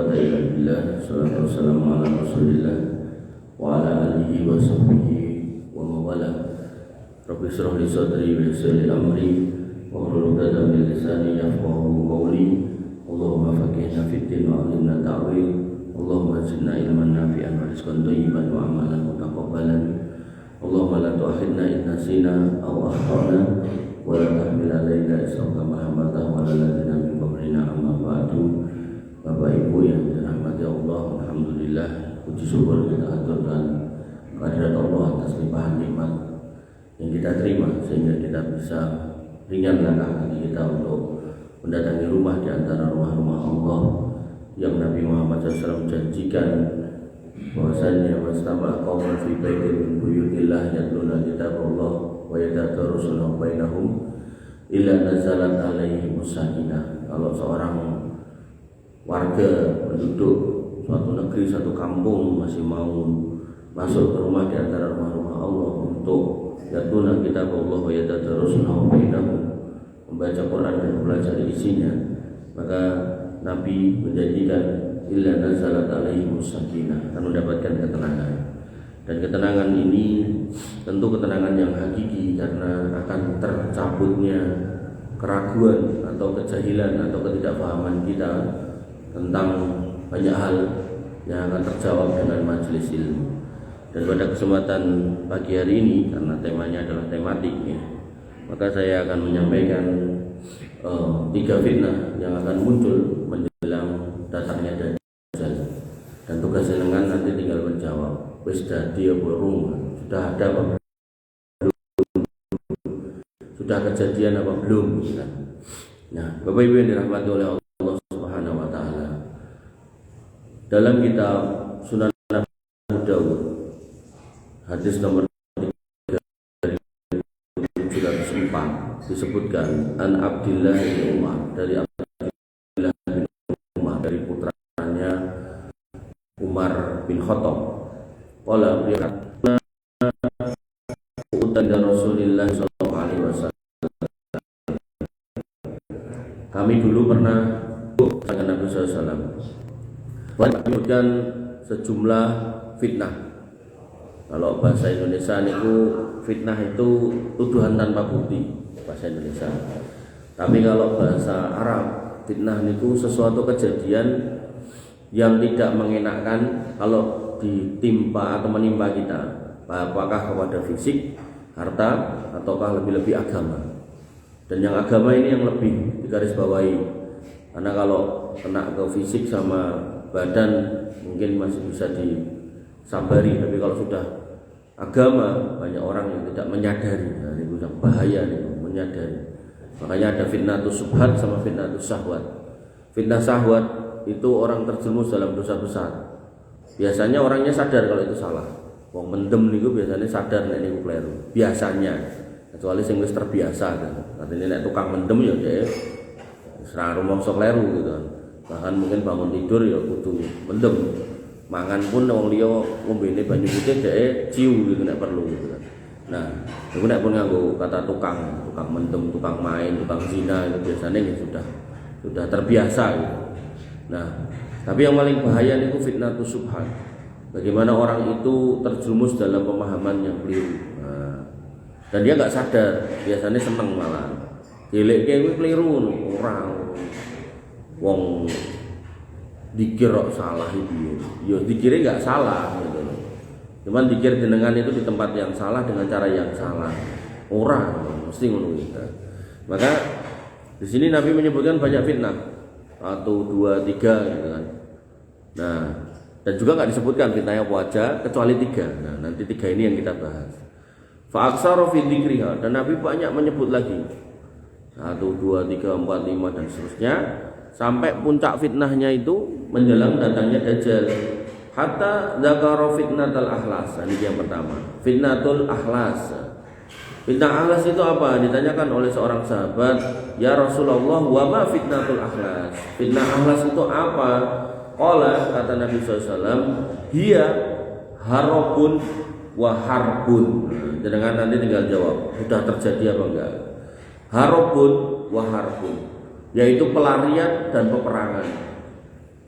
quwwata illa billah. Salatu wassalamu ala Rasulillah wa ala alihi wa sahbihi wa mawala. Rabbi shrah li sadri wa yassir li amri wa hlul 'uqdatam min lisani yafqahu qawli. Allahumma faqihna fid din wa 'allimna ta'wil. Allahumma zidna ilman nafi'an wa rizqan thayyiban wa amalan mutaqabbalan. Allahumma la tu'akhidna in nasina aw akhtana wa la tahmil 'alaina isran kama hamaltahu 'ala alladziina min qablina. Amma ba'du. Bapak Ibu yang dirahmati Allah, alhamdulillah, puji syukur kita aturkan kehadirat Allah atas limpahan nikmat yang kita terima sehingga kita bisa ringan langkah kaki kita untuk mendatangi rumah di antara rumah-rumah Allah yang Nabi Muhammad SAW janjikan bahwasanya wastama qaumun fi baitin min buyutillah yatluna kitaballah wa yatadarusuna bainahum illa nazalat alaihim sakinah. Kalau seorang warga penduduk suatu negeri, satu kampung masih mau masuk ke rumah di antara rumah-rumah Allah untuk yatluna kitaballah wa yatadarusuna bainahum, membaca Quran dan belajar isinya, maka Nabi menjanjikan illa nazalat alaihim sakinah, akan mendapatkan ketenangan. Dan ketenangan ini tentu ketenangan yang hakiki, karena akan tercabutnya keraguan atau kejahilan atau ketidakpahaman kita tentang banyak hal yang akan terjawab dengan majelis ilmu. Dan pada kesempatan pagi hari ini, karena temanya adalah tematik ya, maka saya akan menyampaikan 3 fitnah yang akan muncul menjelang datangnya Dajjal. Dan tugas jenengan nanti tinggal menjawab, wis dadi apa rumah, sudah ada apa belum, sudah kejadian apa belum. Nah, Bapak Ibu yang dirahmati oleh Allah Subhanahu wa taala, dalam kitab Sunan Abu Dawud hadis nomor 704 disebutkan an Abdillah bin Umar, dari Abdillah bin Umar, dari putranya Umar bin Khattab. Qala berkata, utan Rasulullah sallallahu alaihi wasallam, kami dulu pernah dengan Nabi sallallahu alaihi wasallam menyebutkan sejumlah fitnah. Kalau bahasa Indonesia itu fitnah itu tuduhan tanpa bukti, bahasa Indonesia. Tapi kalau bahasa Arab, fitnah itu sesuatu kejadian yang tidak mengenakkan kalau ditimpa atau menimpa kita, apakah kepada fisik, harta, ataukah lebih-lebih agama. Dan yang agama ini yang lebih digarisbawahi, karena kalau kena ke fisik sama badan mungkin masih bisa disabari, tapi kalau sudah agama, banyak orang yang tidak menyadari. Nah, itu yang bahaya nih, menyadari. Makanya ada fitnatus subhat sama fitnatus syahwat. Fitnah syahwat itu orang terjerumus dalam dosa besar. Biasanya orangnya sadar kalau itu salah. Wong mendem niku biasanya sadar nek niku kleru. Biasanya, kecuali sing wis terbiasa kan. Artinya nek tukang mendem ya dhek wis ra rumangsa kleru gitu kan. Bahkan mungkin bangun tidur ya kudu mendem. Mangan pun wong liya ngombene banyu putih dhek ciu gitu nek perlu gitu kan. Nah, iku nek pun nganggo kata tukang mendem, tukang main, tukang zina itu biasanya ya sudah terbiasa gitu. Nah, tapi yang paling bahaya itu fitnatus subhat. Bagaimana orang itu terjerumus dalam pemahaman yang keliru. Nah, dan dia nggak sadar, biasanya seneng malah. Dileke kuwi keliru orang. Wong dikir kok salah itu, ya dikira nggak salah gitu. Cuman dikir jenengan itu di tempat yang salah dengan cara yang salah. Orang mesti ngono gitu. Maka di sini Nabi menyebutkan banyak fitnah, 1, 2, 3 gitu kan. Nah, dan juga nggak disebutkan fitnahnya apa aja kecuali 3. Nah, nanti 3 ini yang kita bahas. Fa aksara fi dzikriha, dan Nabi banyak menyebut lagi 1, 2, 3, 4, 5 dan seterusnya, sampai puncak fitnahnya itu menjelang datangnya Dajjal. Hatta dzakara fitnatul ahlas. Ini yang pertama, fitnatul ahlas. Fitnah ahlas itu apa? Ditanyakan oleh seorang sahabat, ya Rasulullah, wa ma fitnatul ahlas? Fitnah ahlas itu apa? Qala, kata Nabi SAW, hiya harabun wa harbun. Jangan nanti tinggal jawab, sudah terjadi apa enggak? Harabun wa harbun, yaitu pelarian dan peperangan.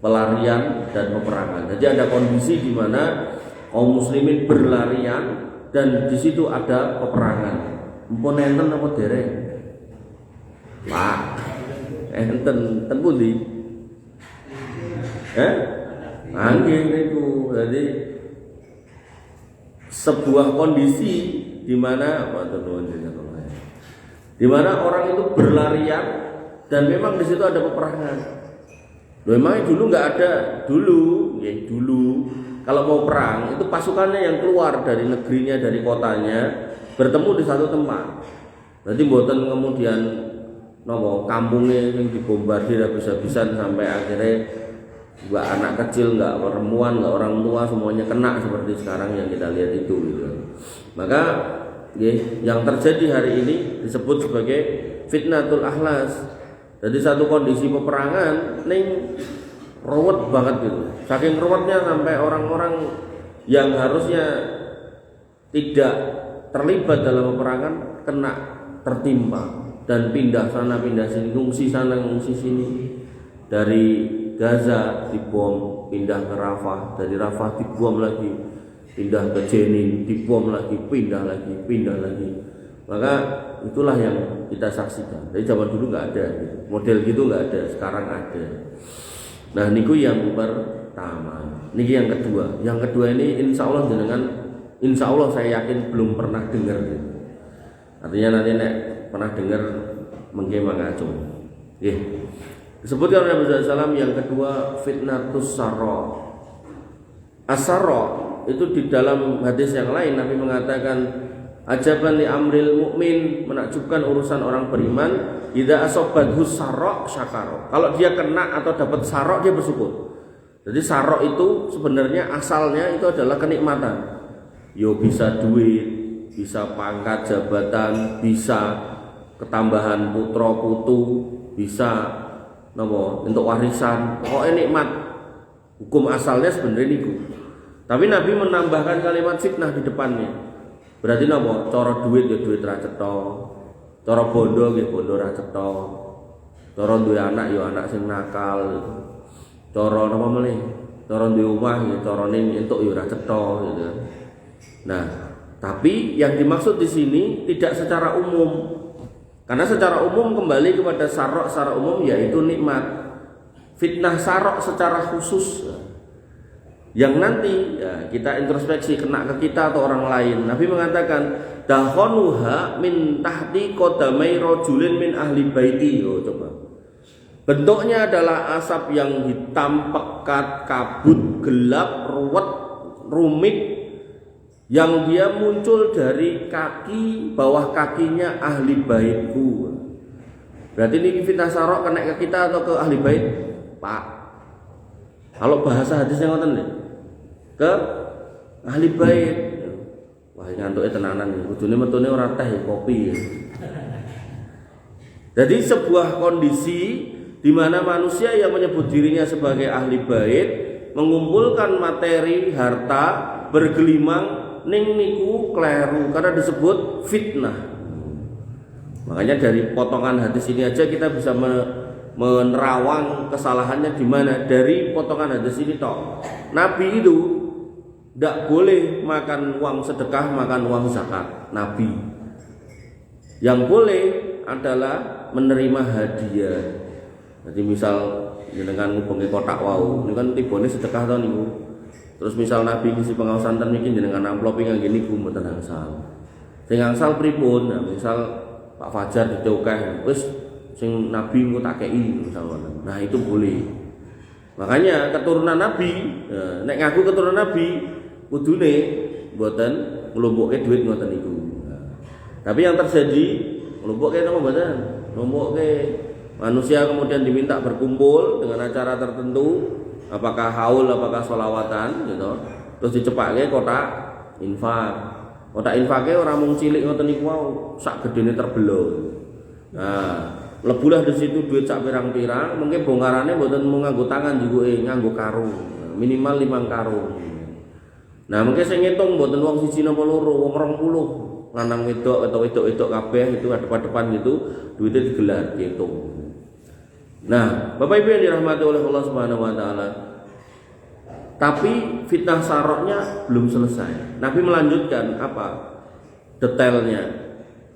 pelarian dan peperangan. Jadi ada kondisi di mana kaum muslimin berlarian dan di situ ada peperangan. Mpun enten apa dereng? Pak, enten pundi? Nggih niku. Jadi sebuah kondisi di mana orang itu berlarian dan memang di situ ada peperangan. Memang dulu nggak ada dulu kalau mau perang itu pasukannya yang keluar dari negerinya, dari kotanya, bertemu di satu tempat. Nanti mboten kemudian kampungnya yang dibombardir habis-habisan sampai akhirnya nggak anak kecil, nggak perempuan, nggak orang tua, semuanya kena seperti sekarang yang kita lihat itu gitu. Maka yang terjadi hari ini disebut sebagai fitnatul ahlas. Jadi satu kondisi peperangan ning ruwet banget gitu. Saking ruwetnya sampai orang-orang yang harusnya tidak terlibat dalam peperangan kena tertimpa dan pindah sana pindah sini, ngungsi sana ngungsi sini. Dari Gaza dibom, pindah ke Rafah, dari Rafah dibom lagi, pindah ke Jenin, dibom lagi, pindah lagi. Maka itulah yang kita saksikan. Dari zaman dulu nggak ada gitu. Model gitu nggak ada, sekarang ada. Nah niku yang pertama. Niki yang kedua. Yang kedua ini insya Allah saya yakin belum pernah dengar gitu. Artinya nanti nek pernah dengar mungkin mangacung. Disebutkan oleh Nabi SAW yang kedua fitnatus sarra. As-sarra itu di dalam hadis yang lain Nabi mengatakan ajaban li amril mukmin, menakjubkan urusan orang beriman, idza asabathu sarra syakara. Kalau dia kena atau dapat sarra dia bersyukur. Jadi sarra itu sebenarnya asalnya itu adalah kenikmatan. Yo bisa duit, bisa pangkat jabatan, bisa ketambahan putra putu, bisa untuk warisan. Pokoknya nikmat. Hukum asalnya sebenarnya niku. Tapi Nabi menambahkan kalimat fitnah di depannya. Berarti cara duit ya duit ra cetha, cara bondo nggih bondo ra cetha, cara duwe anak ya anak sing nakal, cara napa meneh, cara duwe omah ya carane entuk ya ra cetha gitu. Nah, tapi yang dimaksud di sini tidak secara umum. Karena secara umum kembali kepada sarok secara umum yaitu nikmat. Fitnah sarok secara khusus yang nanti kita introspeksi kena ke kita atau orang lain. Nabi mengatakan dahonuha min tahti qadamai rajulin min ahli baiti. Coba. Bentuknya adalah asap yang hitam, pekat, kabut, gelap, ruwet, rumit yang dia muncul dari kaki bawah kakinya ahli baitku. Berarti ini fitnah sarok kena ke kita atau ke ahli bait? Pak. Kalau bahasa hadisnya ngoten nih. Ke ahli bait. Wah, ngantuke tenanan iki. Kudune metune ora teh kopi. Jadi sebuah kondisi di mana manusia yang menyebut dirinya sebagai ahli bait mengumpulkan materi, harta, bergelimang ning niku kleru karena disebut fitnah. Makanya dari potongan hadis ini aja kita bisa menerawang kesalahannya di mana dari potongan hadis ini toh. Nabi itu tidak boleh makan uang sedekah, makan uang zakat. Nabi yang boleh adalah menerima hadiah. Jadi misal dengan ngubungi kotak wau, ini kan tibone sedekah tau niku. Terus misal Nabi ngisi pengawasan ten iki dengan amplop ngangge niku mboten angsal. Sing angsal pripun? Nah, misal Pak Fajar ditokeh, wis sing Nabi engko tak kei misal. Nah, itu boleh. Makanya keturunan Nabi, nek ngaku keturunan Nabi kudune mboten nglumpukke duit ngoten niku. Tapi yang terjadi nglumpukke napa mboten? Nglumpukke manusia kemudian diminta berkumpul dengan acara tertentu. Apakah haul, apakah sholawatan gitu. Terus dicepake kotak infak. Kotak infake ora mung cilik ngoten niku wae, sak gedene terbelo. Nah, lebulah di situ duit sak pirang-pirang, mungkin bongkarane mboten mung nganggo tangan jukuke, nganggo karung. Minimal 5 karung. Nah, mungkin sing ngitung mboten wong siji napa loro, wong 20. Lanang wedok atau wedok-wedok kabeh itu depan-depan gitu, duitnya digelar dihitung. Nah, Bapak Ibu yang dirahmati oleh Allah Subhanahu wa taala. Tapi fitnah saroknya belum selesai. Nabi melanjutkan apa? Detailnya.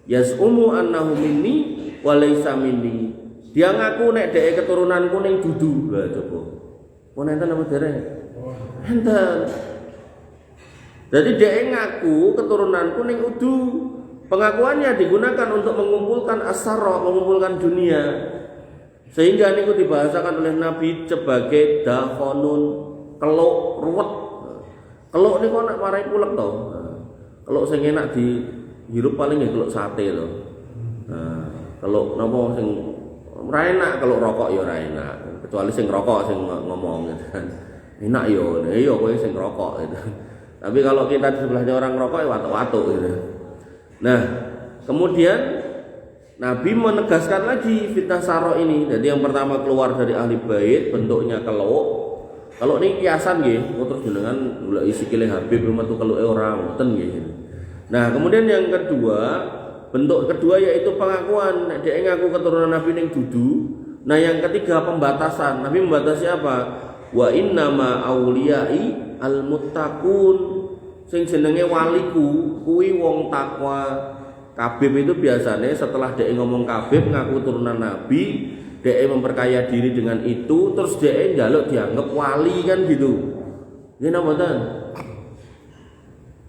Yaz'umu annahu minni wa laysa minni. Dia ngaku nek dhek keturunanku ning dudu. Lah coba. Mun enten apa dereng? Enten. Jadi dhek ngaku keturunanku ning udu. Pengakuannya digunakan untuk mengumpulkan asara, mengumpulkan dunia. Sehingga niku dibahasakan oleh Nabi sebagai dakhonun, keluk ruwet. Keluk niku nek marai kulek to. Keluk sing enak dihirup paling ya keluk sate to. Nah, keluk napa sing ora enak, keluk rokok ya ora enak. Kecuali sing rokok sing ngomong gitu kan. Enak yo, ya kowe sing rokok gitu. Tapi kalau kita di sebelahnya orang rokok ya watuk-watuk gitu. Nah, kemudian Nabi menegaskan lagi fitnah saro ini. Jadi yang pertama keluar dari ahli bait bentuknya keluk. Kalau ini kiasan nggih, terus jenengan golek sikile Habib metu keluke ora ngoten nggih. Nah, kemudian yang kedua, bentuk kedua yaitu pengakuan nek dhek ngaku keturunan Nabi ning dudu. Nah, yang ketiga pembatasan. Nabi membatasi apa? Wa innama auliyai almuttaqun. Sing jenenge waliku kuwi wong takwa. Kabib itu biasanya setelah dia ngomong kabib ngaku turunan Nabi, dia memperkaya diri dengan itu, terus dia njaluk dianggap wali kan gitu. Ini boten.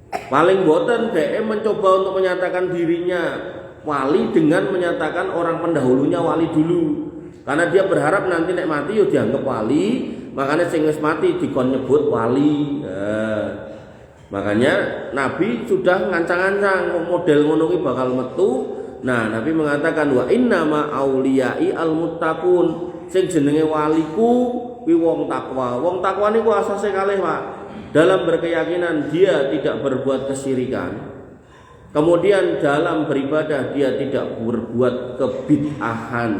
Paling boten dia mencoba untuk menyatakan dirinya wali dengan menyatakan orang pendahulunya wali dulu. Karena dia berharap nanti nek mati yo dianggap wali, makanya sing wis mati dikon nyebut wali. Makanya Nabi sudah ngancang-ngancang model ngono ki bakal metu. Nah, Nabi mengatakan wa innama auliyai almuttaqun. Sing jenenge waliku kuwi wong takwa. Wong takwa niku asase kalih, Pak. Dalam berkeyakinan dia tidak berbuat kesyirikan. Kemudian dalam beribadah dia tidak berbuat kebid'ahan.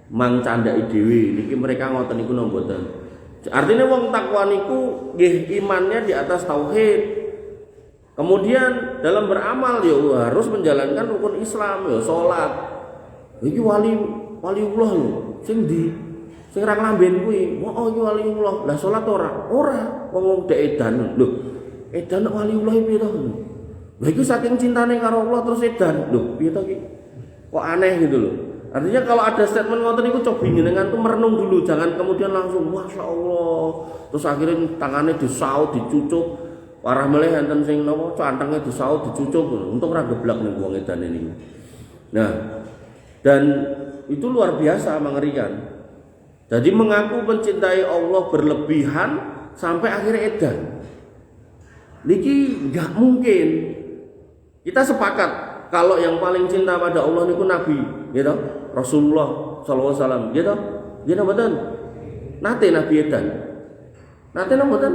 Mang candhaki dhewe. Niki mereka ngoten niku mboten. Artinya wong takwa niku nggih imannya di atas tauhid. Kemudian dalam beramal ya harus menjalankan rukun Islam ya salat. Iki waliullah lho. Sing ra nglamben kuwi, oh iki waliullah. Lah salat ora? Ora. Wong dek edan lho. Edan waliullah piye to? Lah iki saking cintane karo Allah terus edan. Lho, piye to iki? Kok aneh gitu loh. Artinya kalau ada statement ngoten niku coba jenengan tuh merenung dulu, jangan kemudian langsung Masya Allah. Terus akhirnya tangannya disaut, dicucuk. Parah meleh enten sing napa cantangnya disaut, dicucuk. Untung ora geblak ning wong edan ini. Nah, dan itu luar biasa mengerikan. Jadi mengaku mencintai Allah berlebihan sampai akhirnya edan. Niki enggak mungkin. Kita sepakat kalau yang paling cinta pada Allah niku Nabi, gitu. Rasulullah sallallahu alaihi wasallam, gitu. Gitu mboten? Nate Nabi edan. Nate mboten?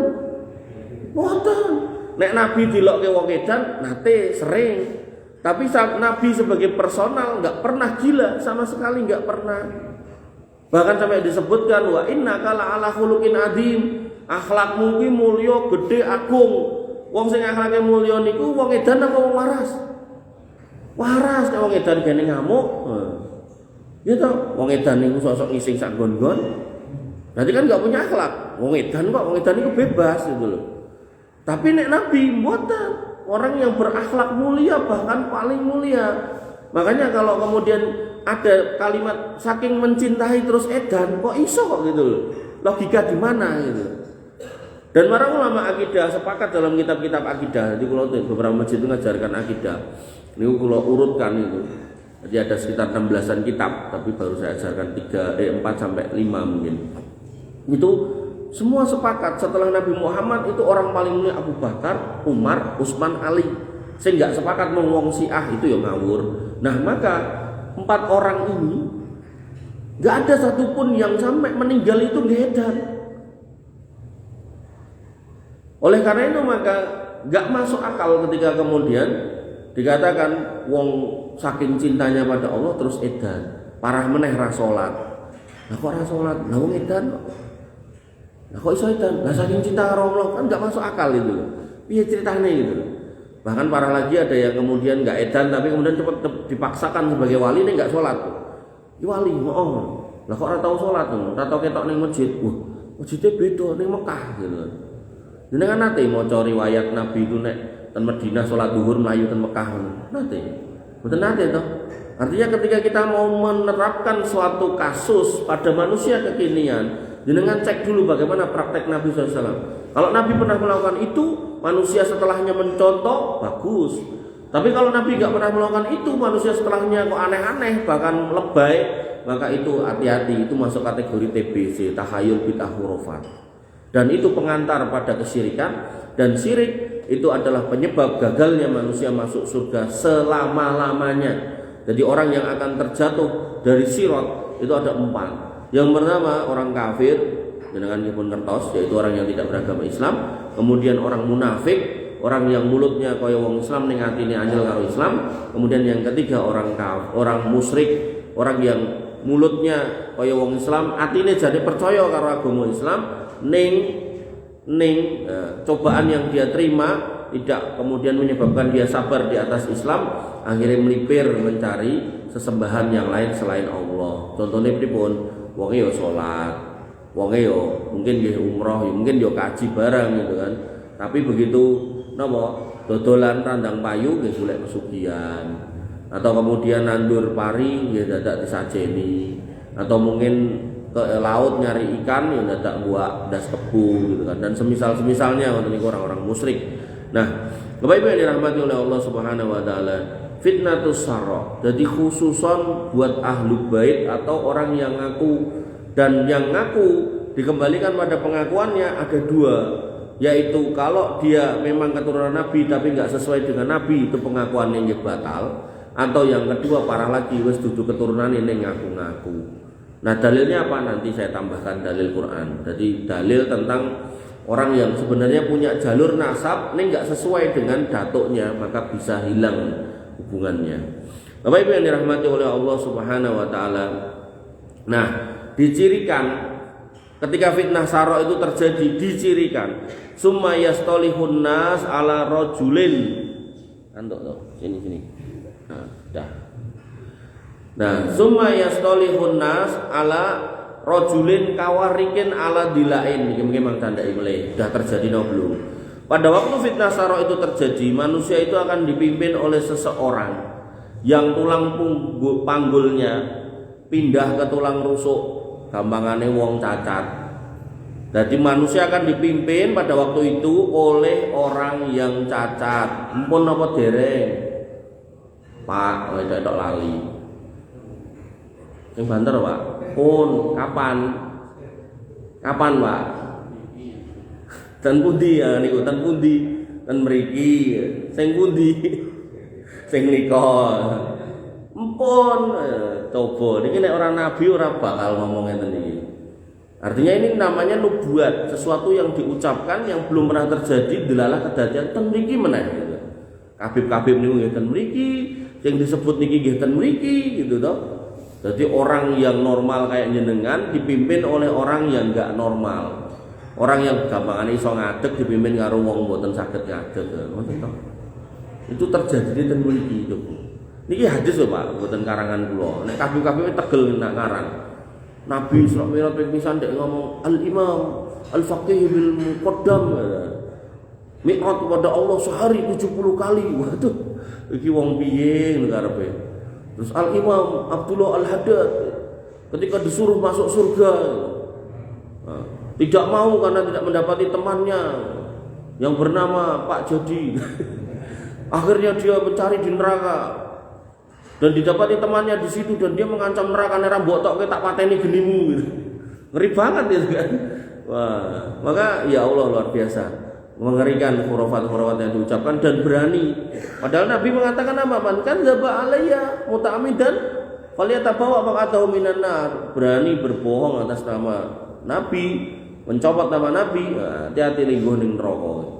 Mboten. Nek Nabi dilokke wong edan, nate sering. Tapi Nabi sebagai personal enggak pernah gila, sama sekali enggak pernah. Bahkan sampai disebutkan wa innaka la ala khuluqin adzim. Akhlakmu ki mulya, gede, agung. Wong sing akhlake mulya niku wong edan apa wong waras? Waras nek wong edan gene ngamuk. Ya toh, wong edan niku sosok ngising sak nggon-nggon. Berarti kan enggak punya akhlak. Wong edan niku bebas gitu loh. Tapi nek Nabi mboten, orang yang berakhlak mulia bahkan paling mulia. Makanya kalau kemudian ada kalimat saking mencintai terus edan, kok iso kok gitu loh. Logika di mana gitu. Dan para ulama akidah sepakat dalam kitab-kitab akidah. Jadi kalau beberapa masjid itu ngajarkan akidah. Ini kalau urutkan itu. Jadi ada sekitar 16-an kitab, tapi baru saya ajarkan 4 sampai 5 mungkin. Itu semua sepakat setelah Nabi Muhammad itu orang paling mulia Abu Bakar, Umar, Utsman, Ali. Saya enggak sepakat ngomong Syiah itu ya ngawur. Nah, maka 4 orang ini enggak ada satupun yang sampai meninggal itu ngedan. Oleh karena itu maka enggak masuk akal ketika kemudian dikatakan wong saking cintanya pada Allah terus edan. Parah meneh ra salat. Lah kok ra salat? Lah wong edan kok. Lah kok iso edan? Lah saking cinta karo Allah kan enggak masuk akal itu. Piye ceritanya gitu. Bahkan parah lagi ada yang kemudian enggak edan tapi kemudian cepat dipaksakan sebagai wali ini enggak salat. Wali, oh. Lah kok ora tau salat ngono, ora tau ketok ning masjid. Masjidnya beda ning Mekah gitu. Jenengan nate maca riwayat Nabi itu nek ten Madinah salat zuhur mlayu ten Mekah ngono. Nate. Mboten nate toh. Artinya ketika kita mau menerapkan suatu kasus pada manusia kekinian, jenengan cek dulu bagaimana praktek Nabi SAW. Kalau Nabi pernah melakukan itu, manusia setelahnya mencontoh, bagus. Tapi kalau Nabi nggak pernah melakukan itu, manusia setelahnya kok aneh-aneh, bahkan lebay, maka itu hati-hati, itu masuk kategori TBC, tahayul bid'ah khurafat. Dan itu pengantar pada kesyirikan, dan syirik itu adalah penyebab gagalnya manusia masuk surga selama-lamanya. Jadi orang yang akan terjatuh dari sirat itu ada 4. Yang pertama orang kafir, dengan pun kertos, yaitu orang yang tidak beragama Islam. Kemudian orang munafik, orang yang mulutnya kaya wong Islam ning atine anyel karo Islam. Kemudian yang ketiga orang musyrik, orang yang mulutnya kaya wong Islam, atine jane percaya karo agama Islam, ning cobaan yang dia terima tidak kemudian menyebabkan dia sabar di atas Islam, akhirnya melipir mencari sesembahan yang lain selain Allah. Contohnya pripun? Wonge yo salat, wonge yo mungkin nggih umroh, mungkin yo kaji barang gitu kan. Tapi begitu napa dodolan randang payu nggih golek pesugihan. Atau kemudian nandur pari nggih dadak disajeni. Atau mungkin ke laut nyari ikan ya dadak buat das kebu gitu kan. Dan semisal-semisalnya wonten niku orang-orang musyrik. Nah, Bapak Ibu yang dirahmati oleh Allah Subhanahu wa taala, fitnatus sarra. Jadi khususon buat ahlu bait atau orang yang ngaku, dan yang ngaku dikembalikan pada pengakuannya ada 2, yaitu kalau dia memang keturunan Nabi tapi nggak sesuai dengan Nabi, itu pengakuannya batal. Atau yang kedua parah lagi, wis dudu keturunan ini ngaku-ngaku. Nah, dalilnya apa? Nanti saya tambahkan dalil Quran. Jadi dalil tentang orang yang sebenarnya punya jalur nasab ini nggak sesuai dengan datuknya, maka bisa hilang hubungannya. Bapak Ibu yang dirahmati oleh Allah Subhanahu wa taala. Nah, dicirikan ketika fitnah sara itu terjadi, dicirikan summa yastolihun nas ala rajulin. Antuk toh, sini. Nah, summa yastolihun nas ala rajulin kawarikin ala dilain. Ini memang tandai mulai sudah terjadi no belum. Pada waktu fitnah sara itu terjadi, manusia itu akan dipimpin oleh seseorang yang tulang panggulnya pindah ke tulang rusuk, gampangane wong cacat. Jadi manusia akan dipimpin pada waktu itu oleh orang yang cacat. Mpun apa dereng? Pak, tok lali. Sing banter, Pak. Pun kapan Pak? Ten pundi ya niku, ten pundi? Ten mriki. Sing pundi? Sing nika. Empun coba niki nek ora nabi ora bakal ngomong ngeten iki. Artinya ini namanya nubuat, sesuatu yang diucapkan yang belum pernah terjadi delalah kedadian ten mriki meneh gitu. Kabib-kabib niku nggih ten mriki, sing disebut niki nggih ten mriki gitu toh. Jadi orang yang normal kayak jenengan dipimpin oleh orang yang enggak normal. Orang yang gampangane iso ngadeg dipimpin karo wong mboten saged ngadeg. Ngoten to. Itu terjadi di ten mriki itu. Niki hadis lho Pak, mboten karangan kula. Nek kabeh-kabeh tegel nak ngarang. Nabi sallallahu alaihi wasallam pisan dek ngomong al-imam al-faqih bil muqaddam. Mi'at kepada Allah sehari 70 kali. Waduh, iki wong piye karepe? Terus Al-Imam Abdullah Al-Haddad ketika disuruh masuk surga, tidak mau karena tidak mendapati temannya yang bernama Pak Jody. Akhirnya dia mencari di neraka dan didapati temannya di situ, dan dia mengancam neraka, "Nek mbok tok tak pateni genimu." Gitu. Ngeri banget itu kan. Wah, maka ya Allah luar biasa. Mengerikan khurafat-khurafat yang diucapkan dan berani. Padahal Nabi mengatakan apa? Man kan zaba alayya muta'ammidan falyatabawa maq'adahu minan nar. Berani berbohong atas nama Nabi, mencopot nama Nabi, hati-hati lingguh ning neraka.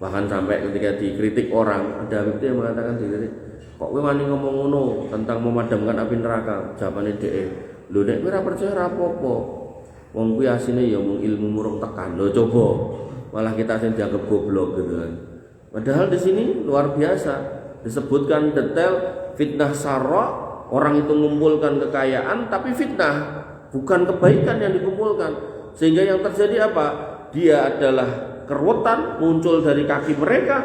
Bahkan sampai ketika dikritik orang, ada itu yang mengatakan dikritik, "Kok kowe wani ngomong ngono tentang memadamkan api neraka?" Jawabane dhek, "Lho nek kowe ora percaya ora apa-apa. Wong kuwi asine ya mung ilmu murung tekan." Lho coba malah kita sing dianggap goblok gitu kan. Padahal di sini luar biasa disebutkan detail fitnah sarra, orang itu mengumpulkan kekayaan tapi fitnah. bukan kebaikan yang dikumpulkan. Sehingga yang terjadi apa? Dia adalah keruwetan muncul dari kaki mereka,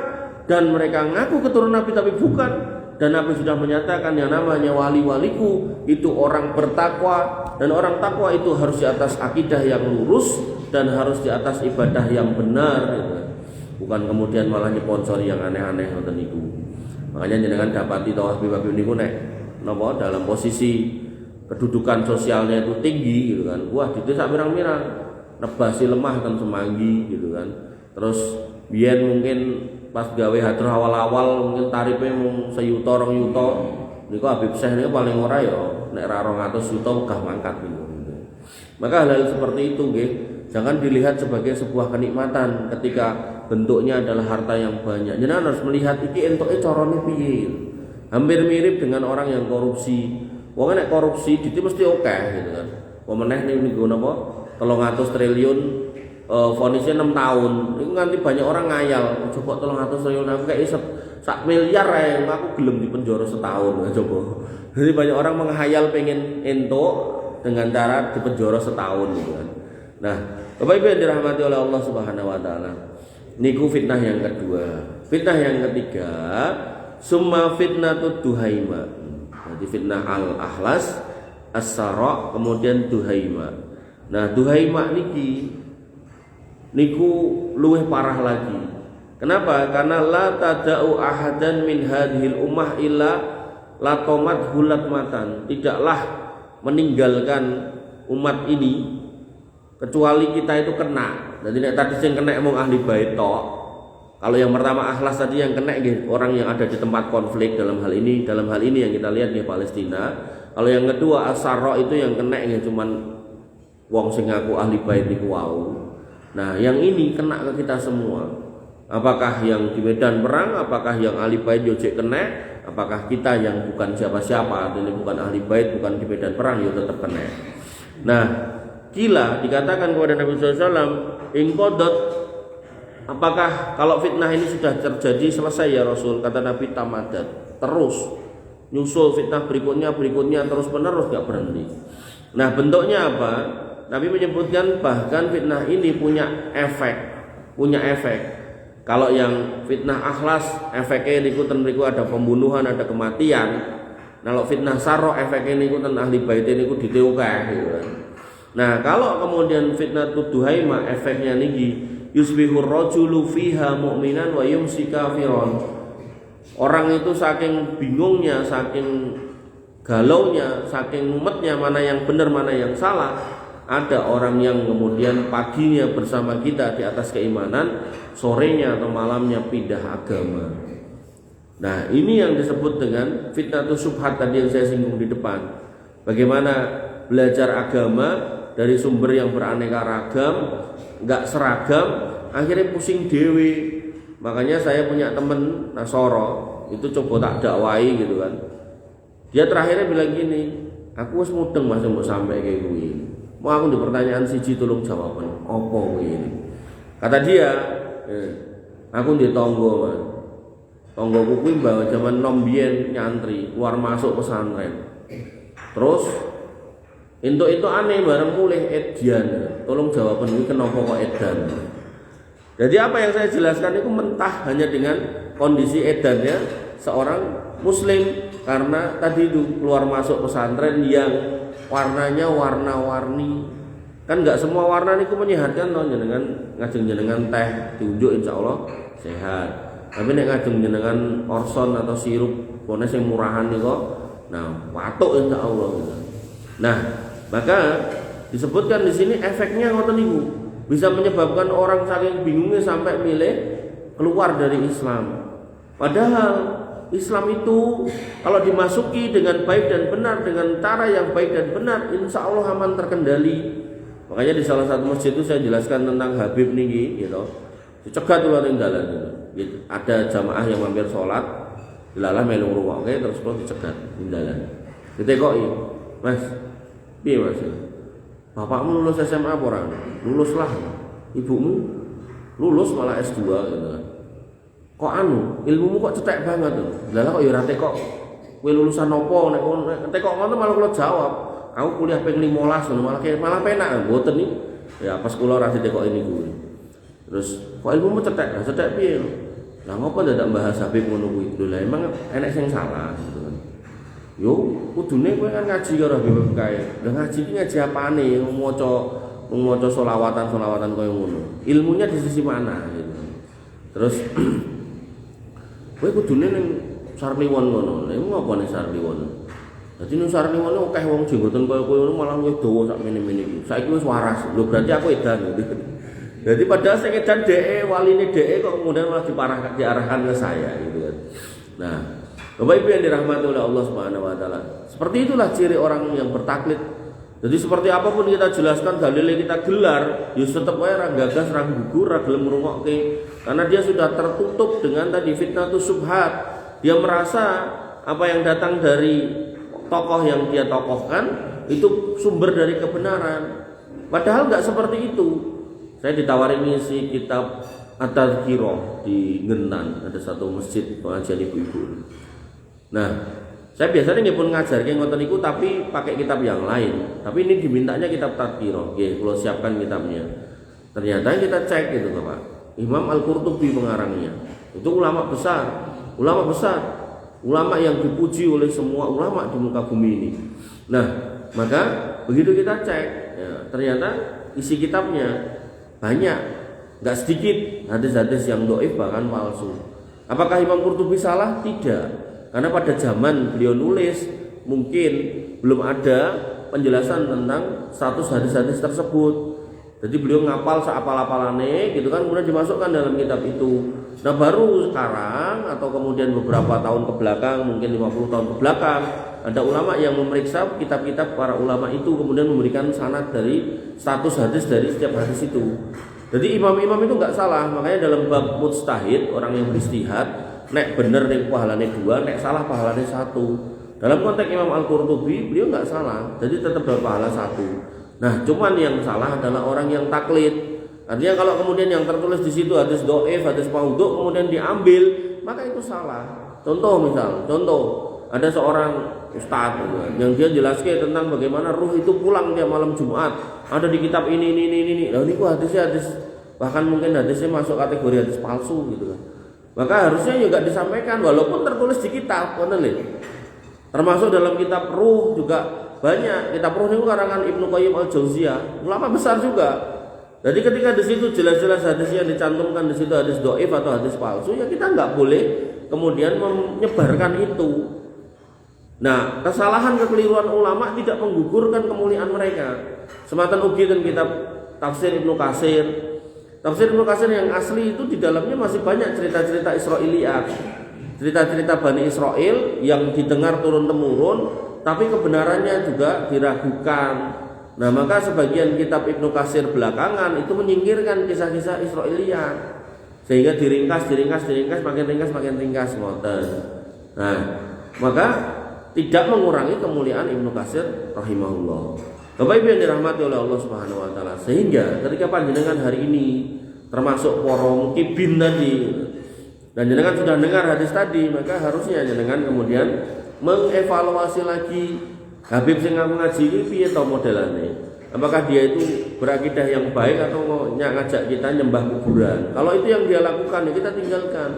dan mereka ngaku keturunan Nabi tapi bukan. Dan Nabi sudah menyatakan yang namanya wali-waliku itu orang bertakwa, dan orang takwa itu harus di atas akidah yang lurus dan harus di atas ibadah yang benar gitu. Bukan kemudian malah nyponsori yang aneh-aneh ngoten niku. Makanya jenengan dapati tawah-tawah niku nek napa dalam posisi kedudukan sosialnya itu tinggi gitu kan. Wah, dite sak pirang-pirang, nebasi lemah kan semanggi gitu kan. Terus biyen mungkin pas gawe hadroh awal-awal mungkin tarifnya mung 1 yuta 2 yuta. Niku Habib Syekh niku paling ora ya nek ra 200 yuta megah mangkat gitu. Maka hal-hal seperti itu nggih, jangan dilihat sebagai sebuah kenikmatan ketika bentuknya adalah harta yang banyak. Jenengan harus melihat iki entuke carane piye. Hampir mirip dengan orang yang korupsi. Wong nek korupsi dite mesti akeh gitu kan. Pemeneh niku napa 300 triliun vonisnya 6 tahun. Itu nganti banyak orang ngayal, coba 300 triliun aku kayak sak miliar ae aku gelem di penjara setahun coba. Jadi banyak orang menghayal pengen entuk dengan cara di penjara setahun gitu kan. Nah, Bapak Ibu yang dirahmati oleh Allah Subhanahu wa taala. Niku fitnah yang kedua. Fitnah yang ketiga, summa fitnatud duhaima. Jadi fitnah al-ahlas, as-sara, kemudian duhaima. Nah, duhaima niku luwih parah lagi. Kenapa? Karena la tada'u ahadan min hadhil ummah illa latomat hulat matan. Tidaklah meninggalkan umat ini kecuali kita itu kena. Jadi nek tadi sing kena mung ahli bait tok. Kalau yang pertama akhlas tadi yang kena nggih orang yang ada di tempat konflik dalam hal ini yang kita lihat di Palestina. Kalau yang kedua asara itu yang kena nggih cuman wong sing ngaku ahli bait niku wau. Nah, yang ini kena ke kita semua. Apakah yang di medan perang, apakah yang ahli bait yo cek kena, apakah kita yang bukan siapa-siapa, ini bukan ahli bait, bukan di medan perang yo tetap kena. Nah, kila dikatakan kepada Nabi SAW, ingkodot, apakah kalau fitnah ini sudah terjadi selesai ya Rasul? Kata Nabi, tamadat, terus nyusul fitnah berikutnya terus menerus gak berhenti. Nah, bentuknya apa? Nabi menyebutkan bahkan fitnah ini punya efek. Kalau yang fitnah akhlas efeknya niku ada pembunuhan, ada kematian. Kalau fitnah sarro efeknya niku ahli bait niku ditewkeh gitu kan. Nah, kalau kemudian fitnah tuduhaima efeknya niki yusbihur rajulu fiha mu'minan wa yumsi kafiron. Orang itu saking bingungnya, saking galaunya, saking mumetnya mana yang benar mana yang salah. Ada orang yang kemudian paginya bersama kita di atas keimanan, sorenya atau malamnya pindah agama. Nah, ini yang disebut dengan fitnatus syubhat tadi yang saya singgung di depan. Bagaimana belajar agama dari sumber yang beraneka ragam, enggak seragam, akhirnya pusing dewe. Makanya saya punya temen Nasoro, itu coba tak dakwai gitu kan. Dia terakhirnya bilang gini, aku wis mudeng Mas mbok sampai kayak gue. Mau aku di pertanyaan siji tolong jawaban opo ini. Kata dia, aku di tonggo Mas. Tonggoku kuwi bawa zaman nom biyen nyantri, keluar masuk pesantren. Terus itu aneh bareng mulih edian. Tolong jawaban ini kenapa kok edan. Jadi apa yang saya jelaskan itu mentah hanya dengan kondisi edannya seorang muslim, karena tadi itu keluar masuk pesantren yang warnanya warna-warni. Kan enggak semua warna niku menyehatkan toh, jenengan ngajeng jenengan teh diunjuk insyaallah sehat. Tapi nek ngajeng jenengan orson atau sirup pone sing murahan niku nah watuk insyaallah gitu. Nah, maka disebutkan di sini efeknya ngoten niku. Bisa menyebabkan orang saking bingungnya sampai milih keluar dari Islam. Padahal Islam itu kalau dimasuki dengan baik dan benar, dengan cara yang baik dan benar, insya Allah aman terkendali. Makanya di salah satu masjid itu saya jelaskan tentang Habib niki, gitu. Dicegat ular ning dalan gitu. Ada jamaah yang mampir sholat, dilalah melu ngrungokke terus kok dicegat ning dalan. Ditekoki, Mas, piye Mas? Bapakmu lulus SMA apa ora? Lulus lah. Ibumu lulus malah S2 gitu kan. Kok ilmumu kok cetek banget tuh. Lah kok ya ora tekok. Kowe lulusan nopo nek tekok ngono malah kula jawab. aku kuliah ping 15 malah penak mboten iki. Ya pas kula ora ditekok ini kuwi. Terus kok ilmu cetek, cetek piye? Lah ngopo ndak bahas Habib ngono kuwi? Lho lah emang enek sing salah gitu kan. Yo kudune kowe kan ngaji karo Habib kae. Lah ngaji iki ngaji apane? Maca selawatan koyo ngono. Ilmunya di sisi mana gitu. Terus kowe kudune ning Sarliwon ngono. Lha ngopo ning Sarliwon? Dadi ning Sarliwon akeh wong jenggoten koyo kowe ngono malah wis dawa sak mene-mene iki. Saiki wis waras. Lho berarti aku edan gitu. Jadi padahal sing edan dhek, waline dhek kok kemudian malah diarahkan ke saya gitu kan. Nah, Bapak Ibu yang dirahmati oleh Allah Subhanahu wa taala. Seperti itulah ciri orang yang bertaklid. Jadi seperti apapun kita jelaskan, dalile kita gelar, ya tetep wae ra gagas, ra gugur, ra gelem ngrungokke. Karena dia sudah tertutup dengan tadi fitnatus subhat. Dia merasa apa yang datang dari tokoh yang dia tokohkan itu sumber dari kebenaran. Padahal enggak seperti itu. Saya ditawari ngisi kitab At-Tadhkirah di Ngenan, ada satu masjid pengajian ibu-ibu. Nah, saya biasanya nggih pun ngajarke ngoten niku tapi pakai kitab yang lain. Tapi ini dimintanya kitab Tadhkirah. Nggih, kula siapkan kitabnya. Ternyata kita cek gitu, Bapak. Imam Al-Qurtubi pengarangnya. Itu ulama besar. Ulama yang dipuji oleh semua ulama di muka bumi ini. Nah, maka begitu kita cek, ya, ternyata isi kitabnya banyak, nggak sedikit hadis-hadis yang dhaif bahkan palsu. Apakah Imam Qurtubi salah? Tidak. Karena pada zaman beliau nulis mungkin belum ada penjelasan tentang status hadis-hadis tersebut. Jadi beliau ngapal seapal-apalane gitu kan, kemudian dimasukkan dalam kitab itu. Nah baru sekarang atau kemudian beberapa tahun ke belakang, mungkin 50 tahun ke belakang, ada ulama yang memeriksa kitab-kitab para ulama itu kemudian memberikan sanad dari status hadis dari setiap hadis itu. Jadi imam-imam itu nggak salah, makanya dalam bab mujtahid orang yang beristihad, nek bener nek pahalane 2, nek salah pahalane 1. Dalam konteks Imam Al-Qurtubi beliau nggak salah, jadi tetap berpahala 1. Nah, cuman yang salah adalah orang yang taklid. Artinya kalau kemudian yang tertulis di situ hadis dhaif, hadis maudhu kemudian diambil, maka itu salah. Contoh ada seorang ustaz yang dia jelaskan tentang bagaimana ruh itu pulang tiap malam Jumat. Ada di kitab ini. Lah niku hadisnya bahkan mungkin hadisnya masuk kategori hadis palsu gitu kan. Maka harusnya juga disampaikan walaupun tertulis di kitab, termasuk dalam kitab ruh juga banyak. Kitab ruh itu karangan Ibnu Qayyim Al-Jauziyah, ulama besar juga. Jadi ketika di situ jelas-jelas hadisnya dicantumkan di situ hadis dhaif atau hadis palsu, ya kita nggak boleh kemudian menyebarkan itu. Nah, kesalahan kekeliruan ulama tidak menggugurkan kemuliaan mereka. Sematan ugi dan kitab tafsir Ibnu Katsir. Tafsir Ibnu Katsir yang asli itu di dalamnya masih banyak cerita-cerita Israiliyat. Cerita-cerita Bani Israel yang didengar turun-temurun, tapi kebenarannya juga diragukan. Nah, maka sebagian kitab Ibnu Katsir belakangan itu menyingkirkan kisah-kisah Israiliyat. Sehingga diringkas makin ringkas ngoten. Nah, maka tidak mengurangi kemuliaan Ibnu Katsir rahimahullah. Bapak Ibu yang dirahmati oleh Allah Subhanahu wa taala. Sehingga ketika panjenengan hari ini termasuk para mukibin tadi dan jenengan sudah dengar hadis tadi, maka harusnya jenengan kemudian mengevaluasi lagi Habib sing ngaji iki piye to modelane. Apakah dia itu berakidah yang baik atau mau ngajak kita nyembah kuburan? Kalau itu yang dia lakukan, ya kita tinggalkan.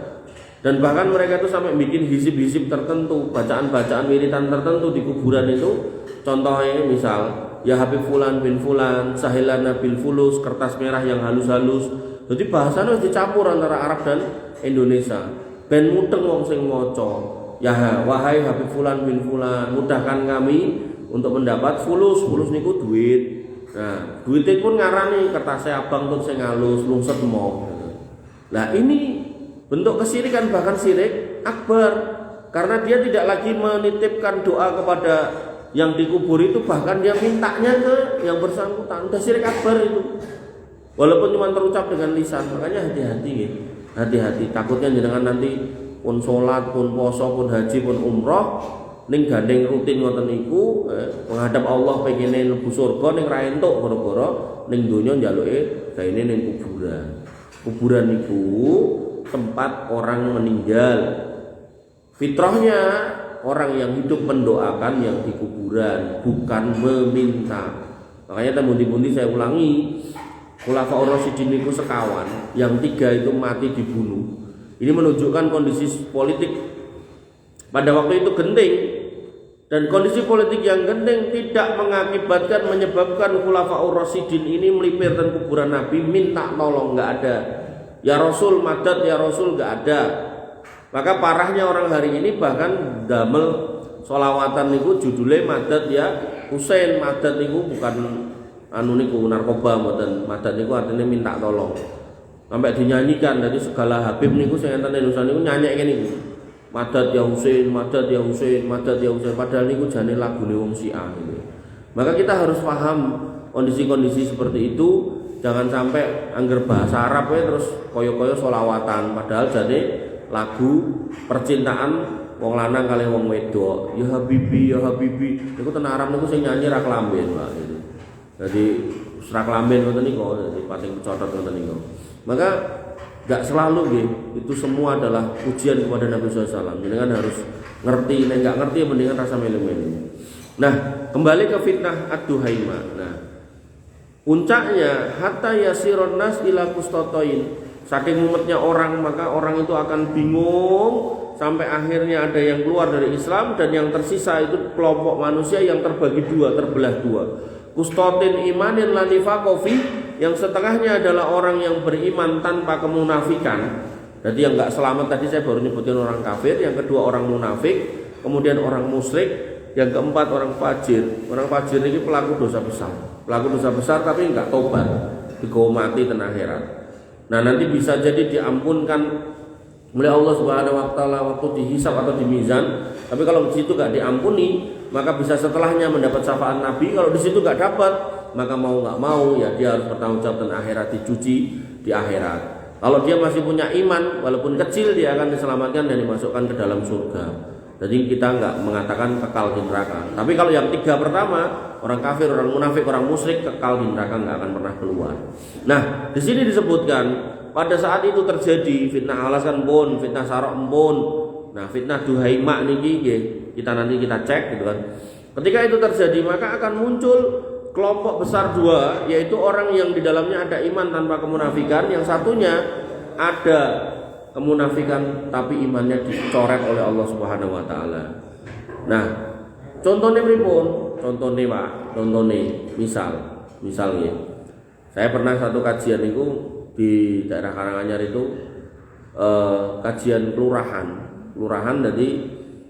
Dan bahkan mereka itu sampai bikin hizib-hizib tertentu, bacaan-bacaan wiritan tertentu di kuburan itu. Contohnya misal, ya Habib Fulan bin Fulan, Sahilana bil Fulus, kertas merah yang halus-halus. Jadi bahasanya dicampur antara Arab dan Indonesia. Ben mudeng wong sing maca. Ya wahai Habib Fulan bin Fulan, mudahkan kami untuk mendapat fulus. Fulus niku duit. Nah, duitnya pun ngarani kertasnya abang tuh sing halus, lungset mau. Nah, ini bentuk kesyirikan, bahkan syirik akbar. Karena dia tidak lagi menitipkan doa kepada yang dikubur itu, bahkan dia mintanya ke yang bersangkutan. Udah syirik akbar itu. Walaupun cuma terucap dengan lisan. Makanya hati-hati gitu. Hati-hati, takutnya jangan nanti pun sholat, pun poso, pun haji, pun umroh ning gandeng rutin ngoten niku menghadap Allah pengene mlebu surga ning ra entuk gara-gara ning donya njaluke gaene ning kuburan. Kuburan niku tempat orang meninggal. Fitrahnya orang yang hidup mendoakan yang di kuburan, bukan meminta. Makanya temundi-mundi saya ulangi, Khulafaur Rasyidin itu sekawan, yang 3 itu mati dibunuh. Ini menunjukkan kondisi politik pada waktu itu genting, dan kondisi politik yang genting tidak mengakibatkan menyebabkan Khulafaur Rasyidin ini melipirkan kuburan Nabi minta tolong, nggak ada. Ya Rasul madad, ya Rasul, nggak ada. Maka parahnya orang hari ini bahkan damel sholawatan niku judulnya madad ya Husain. Madad niku bukan anu niku narkoba, mboten. Madad niku artinya minta tolong. Sampai dinyanyikan dari segala Habib niku sing enten Indonesia niku nyanyike niku. Madad ya Husain, madad ya Husain, madad ya Husain, padahal niku jane lagune wong Syiah gitu. Maka kita harus paham kondisi-kondisi seperti itu. Jangan sampai angger bahasa Arab ya terus koyo-koyo sholawatan, padahal jane lagu percintaan wong lanang kali wong wedok. Ya Habibi, ya Habibi. Niku ten Arab niku sing nyanyi ra klamben, Pak gitu. Jadi ra klamben ngoten niku, dadi pating cotot ngoten niku. Maka enggak selalu nggih, itu semua adalah ujian kepada Nabi SAW. Jadi kan harus ngerti, nek enggak ngerti ya mendingan rasa melu-melu. Nah, kembali ke fitnah Ad-Duhaimah. Nah, puncaknya hatta yasirun nas ila kustotoin. Saking mumetnya orang, maka orang itu akan bingung sampai akhirnya ada yang keluar dari Islam, dan yang tersisa itu kelompok manusia yang terbagi dua, terbelah dua. Kustotin imanin lanifakofi, yang setengahnya adalah orang yang beriman tanpa kemunafikan. Jadi yang nggak selamat tadi saya baru nyebutin orang kafir, yang kedua orang munafik, kemudian orang musyrik, yang keempat orang fajir. Orang fajir ini pelaku dosa besar tapi nggak tobat, digawa mati ten akhirat. Nah nanti bisa jadi diampunkan oleh Allah Subhanahu wa taala waktu dihisab atau di mizan. Tapi kalau di situ nggak diampuni, maka bisa setelahnya mendapat syafaat Nabi. Kalau di situ nggak dapat, maka mau nggak mau ya dia harus bertanggung jawab dan akhirat, dicuci di akhirat. Kalau dia masih punya iman, walaupun kecil, dia akan diselamatkan dan dimasukkan ke dalam surga. Jadi kita nggak mengatakan kekal di neraka. Tapi kalau yang 3 pertama, orang kafir, orang munafik, orang musyrik, kekal di neraka, nggak akan pernah keluar. Nah, di sini disebutkan pada saat itu terjadi fitnah alasan pun, fitnah sarok pun. Nah, fitnah Duhaimah niki kita nanti kita cek gitu kan. Ketika itu terjadi, maka akan muncul kelompok besar 2, yaitu orang yang di dalamnya ada iman tanpa kemunafikan, yang satunya ada kemunafikan tapi imannya dicoret oleh Allah Subhanahu wa taala. Nah, contohnya pripun? Contohnya Pak, contohnya misalnya saya pernah satu kajian itu di daerah Karanganyar itu kajian kelurahan jadi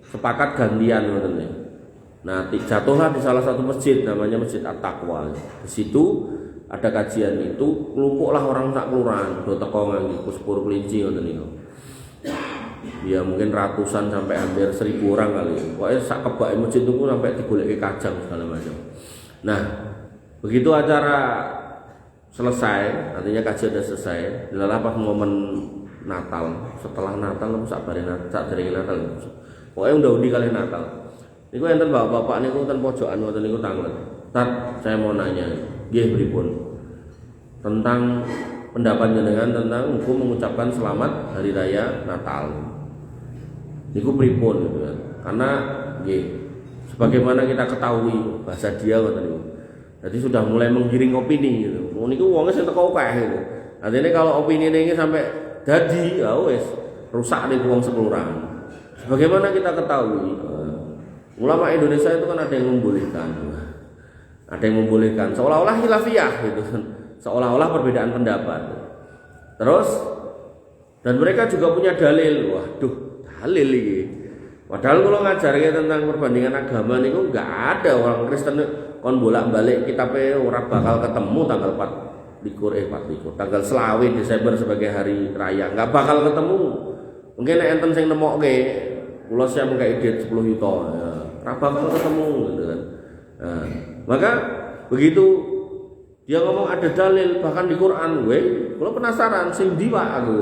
sepakat gantian ngoten. Nah, jatuhlah di salah satu masjid namanya Masjid At-Taqwa. Di situ ada kajian itu, kelompoklah orang sak kelurahan do teko nganggo sepur kelinci ngoten niku. Ya mungkin ratusan sampai hampir 1000 orang kali. Pokoknya sak kebake masjid itu sampai digoleki kajang segala macam. Nah, begitu acara selesai, artinya kajian sudah selesai, dilalah pas momen Natal, setelah Natal sak bare Natal. Pokoknya undi kali Natal. Niku enten bapak-bapak niku ten pojokan ngoten niku tanglet. Tat, saya mau nanya. Nggih pripun tentang pendapat jenengan tentang hukum mengucapkan selamat hari raya Natal. Niku pripun gitu kan. Karena nggih sebagaimana kita ketahui bahasa dia ngoten niku. Jadi sudah mulai menggiring opini gitu. Niku wonge sing teko akeh gitu. Artinya kalau opini ini sampai dadi ya wis rusak niku wong sekelurahan. Sebagaimana kita ketahui ulama Indonesia itu kan ada yang membolehkan. Ada yang membolehkan seolah-olah khilafiyah gitu kan, seolah-olah perbedaan pendapat. Terus dan mereka juga punya dalil. Waduh, dalil iki. Padahal kalau ngajarnya tentang perbandingan agama niku enggak ada orang Kristen kon bolak-balik kitabe ora bakal ketemu tanggal 24 tanggal 20 Desember sebagai hari raya. Enggak bakal ketemu. Mungkin nek enten sing nemokke kula siap nggae ide 10 juta ya. Ora bakal ketemu gitu kan. Nah, maka begitu dia ngomong ada dalil bahkan di Quran, kalau penasaran sing ndi Pak aku.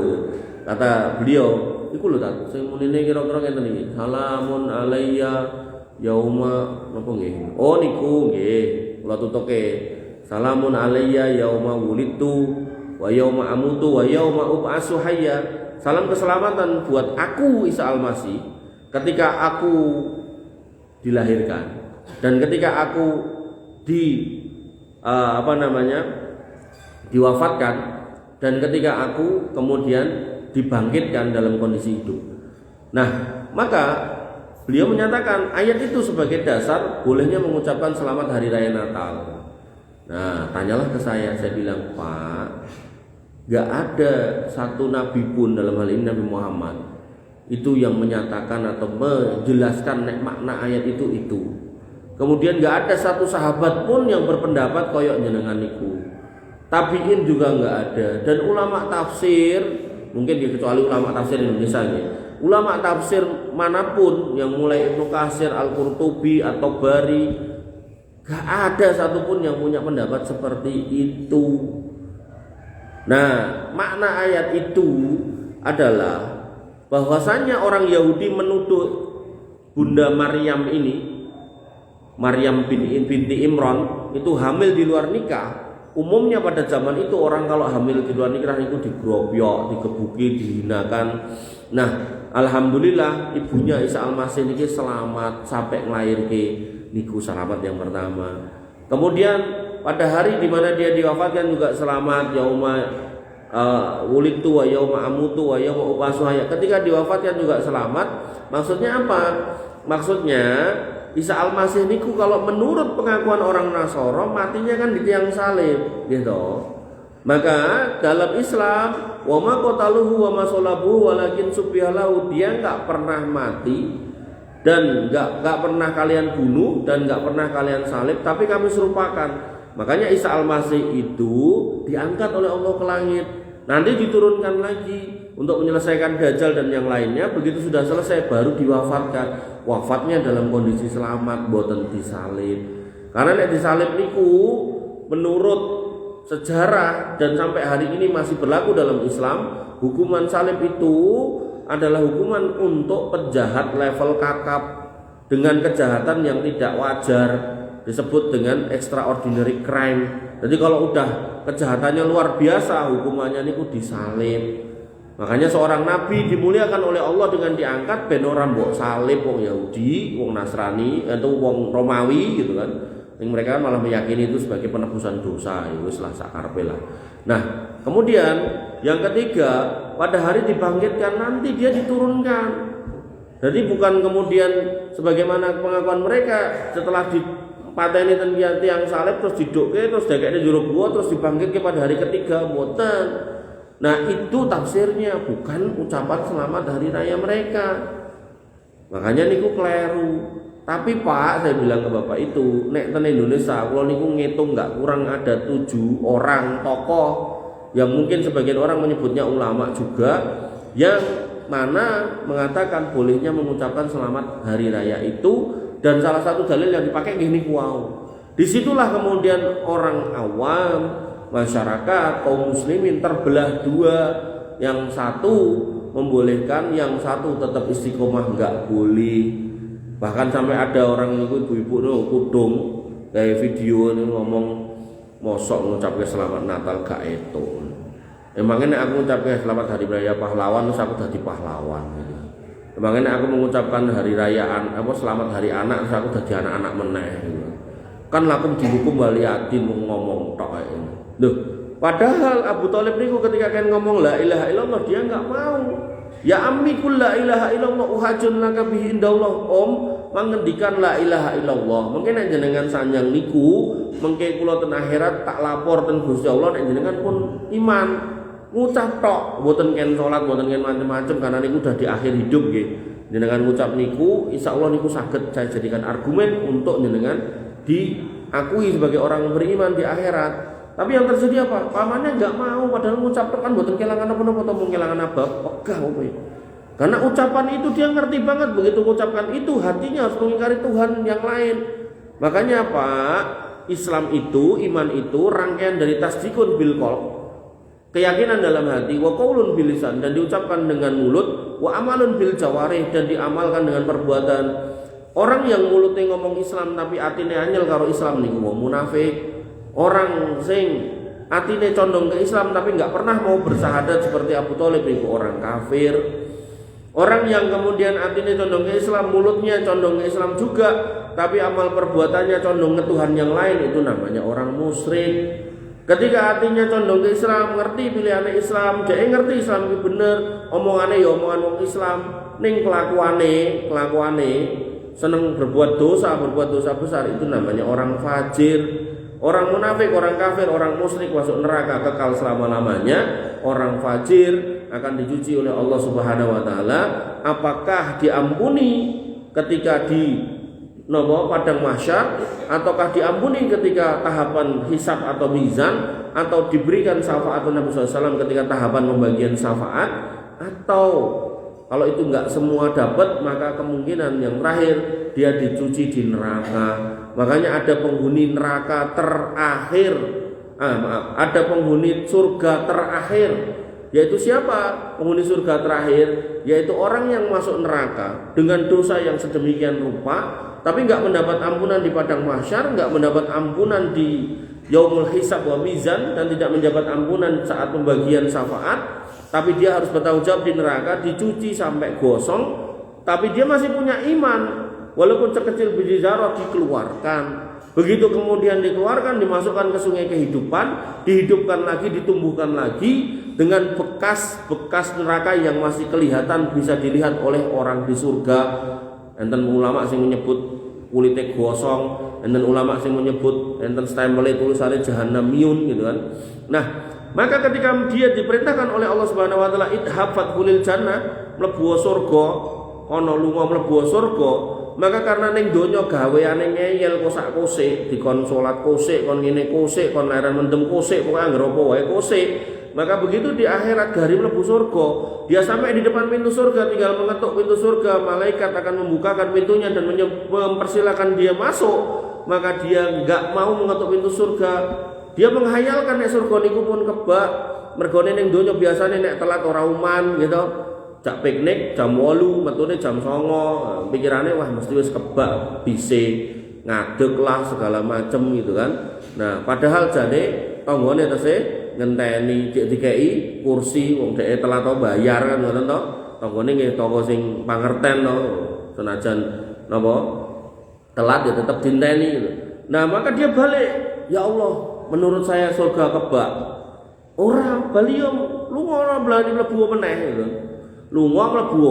Kata beliau, iku lho ta, sing munine kira-kira ngeten iki. Salamun alayya yauma napa nggih? Oh niku nggih, kula tutuke. Salamun alayya yauma wulidtu wa yauma amutu wa yauma ub'atsu hayya. Salam keselamatan buat aku Isa Al-Masih ketika aku dilahirkan. Dan ketika aku diwafatkan, dan ketika aku kemudian dibangkitkan dalam kondisi hidup. Nah, maka beliau menyatakan ayat itu sebagai dasar bolehnya mengucapkan selamat hari raya Natal. Nah, tanyalah ke saya bilang, Pak, gak ada satu nabi pun, dalam hal ini Nabi Muhammad, itu yang menyatakan atau menjelaskan makna ayat itu. Kemudian gak ada satu sahabat pun yang berpendapat koyok jenengan niku. Tabiin juga gak ada. Dan ulama tafsir, mungkin kecuali ulama tafsir Indonesia ya, ulama tafsir manapun yang mulai Ibnu Katsir, Al-Qurtubi atau Bari, gak ada satupun yang punya pendapat seperti itu. Nah, makna ayat itu adalah bahwasannya orang Yahudi menuduh Bunda Maryam ini, Maryam binti Imran, itu hamil di luar nikah. Umumnya pada zaman itu orang kalau hamil di luar nikah itu digrobyok, dikebuki, dihinakan. Nah, alhamdulillah ibunya Isa Al-Masih niki selamat sampai nglahirke niku, selamat yang pertama. Kemudian pada hari di mana dia diwafatkan juga selamat, yauma wulitu wa yauma amutu wa yauma ubasuh. Ketika diwafatkan juga selamat. Maksudnya apa? Maksudnya Isa Al-Masih niku kalau menurut pengakuan orang Nasara matinya kan di tiang salib gitu. Maka dalam Islam wa ma qataluhu wa ma salabuhu walakin subbihalahu, dia enggak pernah mati dan enggak pernah kalian bunuh dan enggak pernah kalian salib, tapi kami serupakan. Makanya Isa Al-Masih itu diangkat oleh Allah ke langit, nanti diturunkan lagi untuk menyelesaikan Dajjal dan yang lainnya. Begitu sudah selesai baru diwafatkan. Wafatnya dalam kondisi selamat, boten disalib. Karena nek disalib niku menurut sejarah dan sampai hari ini masih berlaku dalam Islam, hukuman salib itu adalah hukuman untuk penjahat level kakap dengan kejahatan yang tidak wajar, disebut dengan extraordinary crime. Jadi kalau udah kejahatannya luar biasa, hukumannya niku disalib. Makanya seorang nabi dimuliakan oleh Allah dengan diangkat ben ora mbok salib wong Yahudi, wong Nasrani atau wong Romawi gitu kan. Yang mereka malah meyakini itu sebagai penebusan dosa, ya wis lah sakarepe lah. Nah, kemudian yang ketiga, pada hari dibangkitkan nanti dia diturunkan. Jadi bukan kemudian sebagaimana pengakuan mereka setelah dipateni tiang salib terus didukke terus dhekekne jero gua terus dibangkitke pada hari ketiga, mboten. Nah, itu tafsirnya, bukan ucapan selamat hari raya mereka. Makanya niku kleru. Tapi Pak, saya bilang ke Bapak itu, nek ten Indonesia kalau niku ngitung nggak kurang ada 7 orang tokoh yang mungkin sebagian orang menyebutnya ulama juga, yang mana mengatakan bolehnya mengucapkan selamat hari raya itu, dan salah satu dalil yang dipakai gini wow. Disitulah kemudian orang awam, masyarakat, kaum muslimin terbelah dua. Yang satu membolehkan, yang satu tetap istiqomah nggak boleh. Bahkan sampai ada orang ibu-ibu kudung kayak video ini ngomong mosok ngucapke selamat Natal gak itu. Emangnya aku ngucapke selamat hari raya pahlawan terus aku jadi pahlawan gitu. Emangnya aku mengucapkan hari rayaan selamat hari anak terus aku jadi anak-anak meneh gitu. Kan lakum dihukum waliatin ngomong tok kayak ini. Loh, padahal Abu Thalib niku ketika kan ngomong la ilaha illallah dia enggak mau. Ya ammi kul la ilaha illallah uhajun laka bihi indallah mengendikan la ilaha illallah. Mungkin nek jenengan sanjang niku mengke kula ten akhirat tak lapor ten Gusti Allah nek jenengan pun iman. Ngucap tok, mboten ken salat, mboten ken macam-macam karena niku udah di akhir hidup nggih. Jenengan ngucap niku insyaallah niku saged saya jadikan argumen untuk jenengan diakui sebagai orang beriman di akhirat. Tapi yang terjadi apa? Pamannya enggak mau, padahal ngucap kan mboten kelangan apa-apa atau mung kelangan apa? Ogah apa ya? Karena ucapan itu dia ngerti banget, begitu mengucapkan itu hatinya harus mengingkari Tuhan yang lain. Makanya apa? Islam itu, iman itu rangkaian dari tasdikun bil qalb, keyakinan dalam hati, wa qaulun bil lisan, dan diucapkan dengan mulut, wa amalun bil jawarih, dan diamalkan dengan perbuatan. Orang yang mulutnya ngomong Islam tapi atine anyel karo Islam niku wong munafik. Orang sing atine condong ke Islam tapi nggak pernah mau bersahadat seperti Abu Thalib niku orang kafir. Orang yang kemudian hatinya condong ke Islam, mulutnya condong ke Islam juga, tapi amal perbuatannya condong ke Tuhan yang lain, itu namanya orang musyrik. Ketika hatinya condong ke Islam, ngerti pilihannya Islam, dia ngerti Islam itu bener, omongannya ya omongan orang Islam, ning kelakuane seneng berbuat dosa besar, itu namanya orang fajir. Orang munafik, orang kafir, orang musyrik masuk neraka kekal selama-lamanya. Orang fajir akan dicuci oleh Allah Subhanahu wa taala. Apakah diampuni ketika di padang mahsyar, ataukah diampuni ketika tahapan hisab atau mizan, atau diberikan syafaat Nabi SAW ketika tahapan pembagian syafaat, atau kalau itu enggak semua dapat, maka kemungkinan yang terakhir dia dicuci di neraka. Makanya ada penghuni neraka terakhir, ada penghuni surga terakhir. Yaitu siapa penghuni surga terakhir? Yaitu orang yang masuk neraka dengan dosa yang sedemikian rupa, tapi enggak mendapat ampunan di padang mahsyar, enggak mendapat ampunan di yaumul hisab wa mizan, dan tidak mendapat ampunan saat pembagian syafaat. Tapi dia harus bertanggung jawab di neraka, dicuci sampai gosong, tapi dia masih punya iman. Walaupun sekecil biji zarah dikeluarkan. Begitu kemudian dikeluarkan, dimasukkan ke sungai kehidupan, dihidupkan lagi, ditumbuhkan lagi dengan bekas-bekas neraka yang masih kelihatan, bisa dilihat oleh orang di surga. Enten ulama sing menyebut kulitnya gosong, enten ulama sing menyebut enten stempelnya tulisannya jahannamiyun gitu kan. Nah, maka ketika dia diperintahkan oleh Allah Subhanahu wa taala idhab fadkhulil jannah, mlebu surga, ana lunga mlebu surga, maka karena ning donya gaweane ngeyel kosak-kosik, dikon salat kosik, kon ngene kosik, kon leren mendem kosik, pokoke anggere apa wae kosik. Maka begitu di akhirat gari mlebu surga, dia sampai di depan pintu surga, tinggal mengetuk pintu surga, malaikat akan membukakan pintunya dan mempersilakan dia masuk. Maka dia enggak mau mengetuk pintu surga. Dia menghayalkan nek surga niku pun kebak, mergone ning donya biasane nek telat ora uman gitu. Cak piknik jam 8, metune jam 9. Pikirane wah mesti wis kebak, bise, ngadeg lah segala macem gitu kan. Nah, padahal jane tanggane tese ngenteni dikeki kursi wong dhek telat bayar kan ngoten to. Tanggane nggih toko sing pangerten to. Senajan napa telat ya tetep dinteni gitu. Nah, maka dia balik, ya Allah, menurut saya surga kebak. Ora bali yo lunga ora blani mlebu meneh gitu. Lunga mlebu,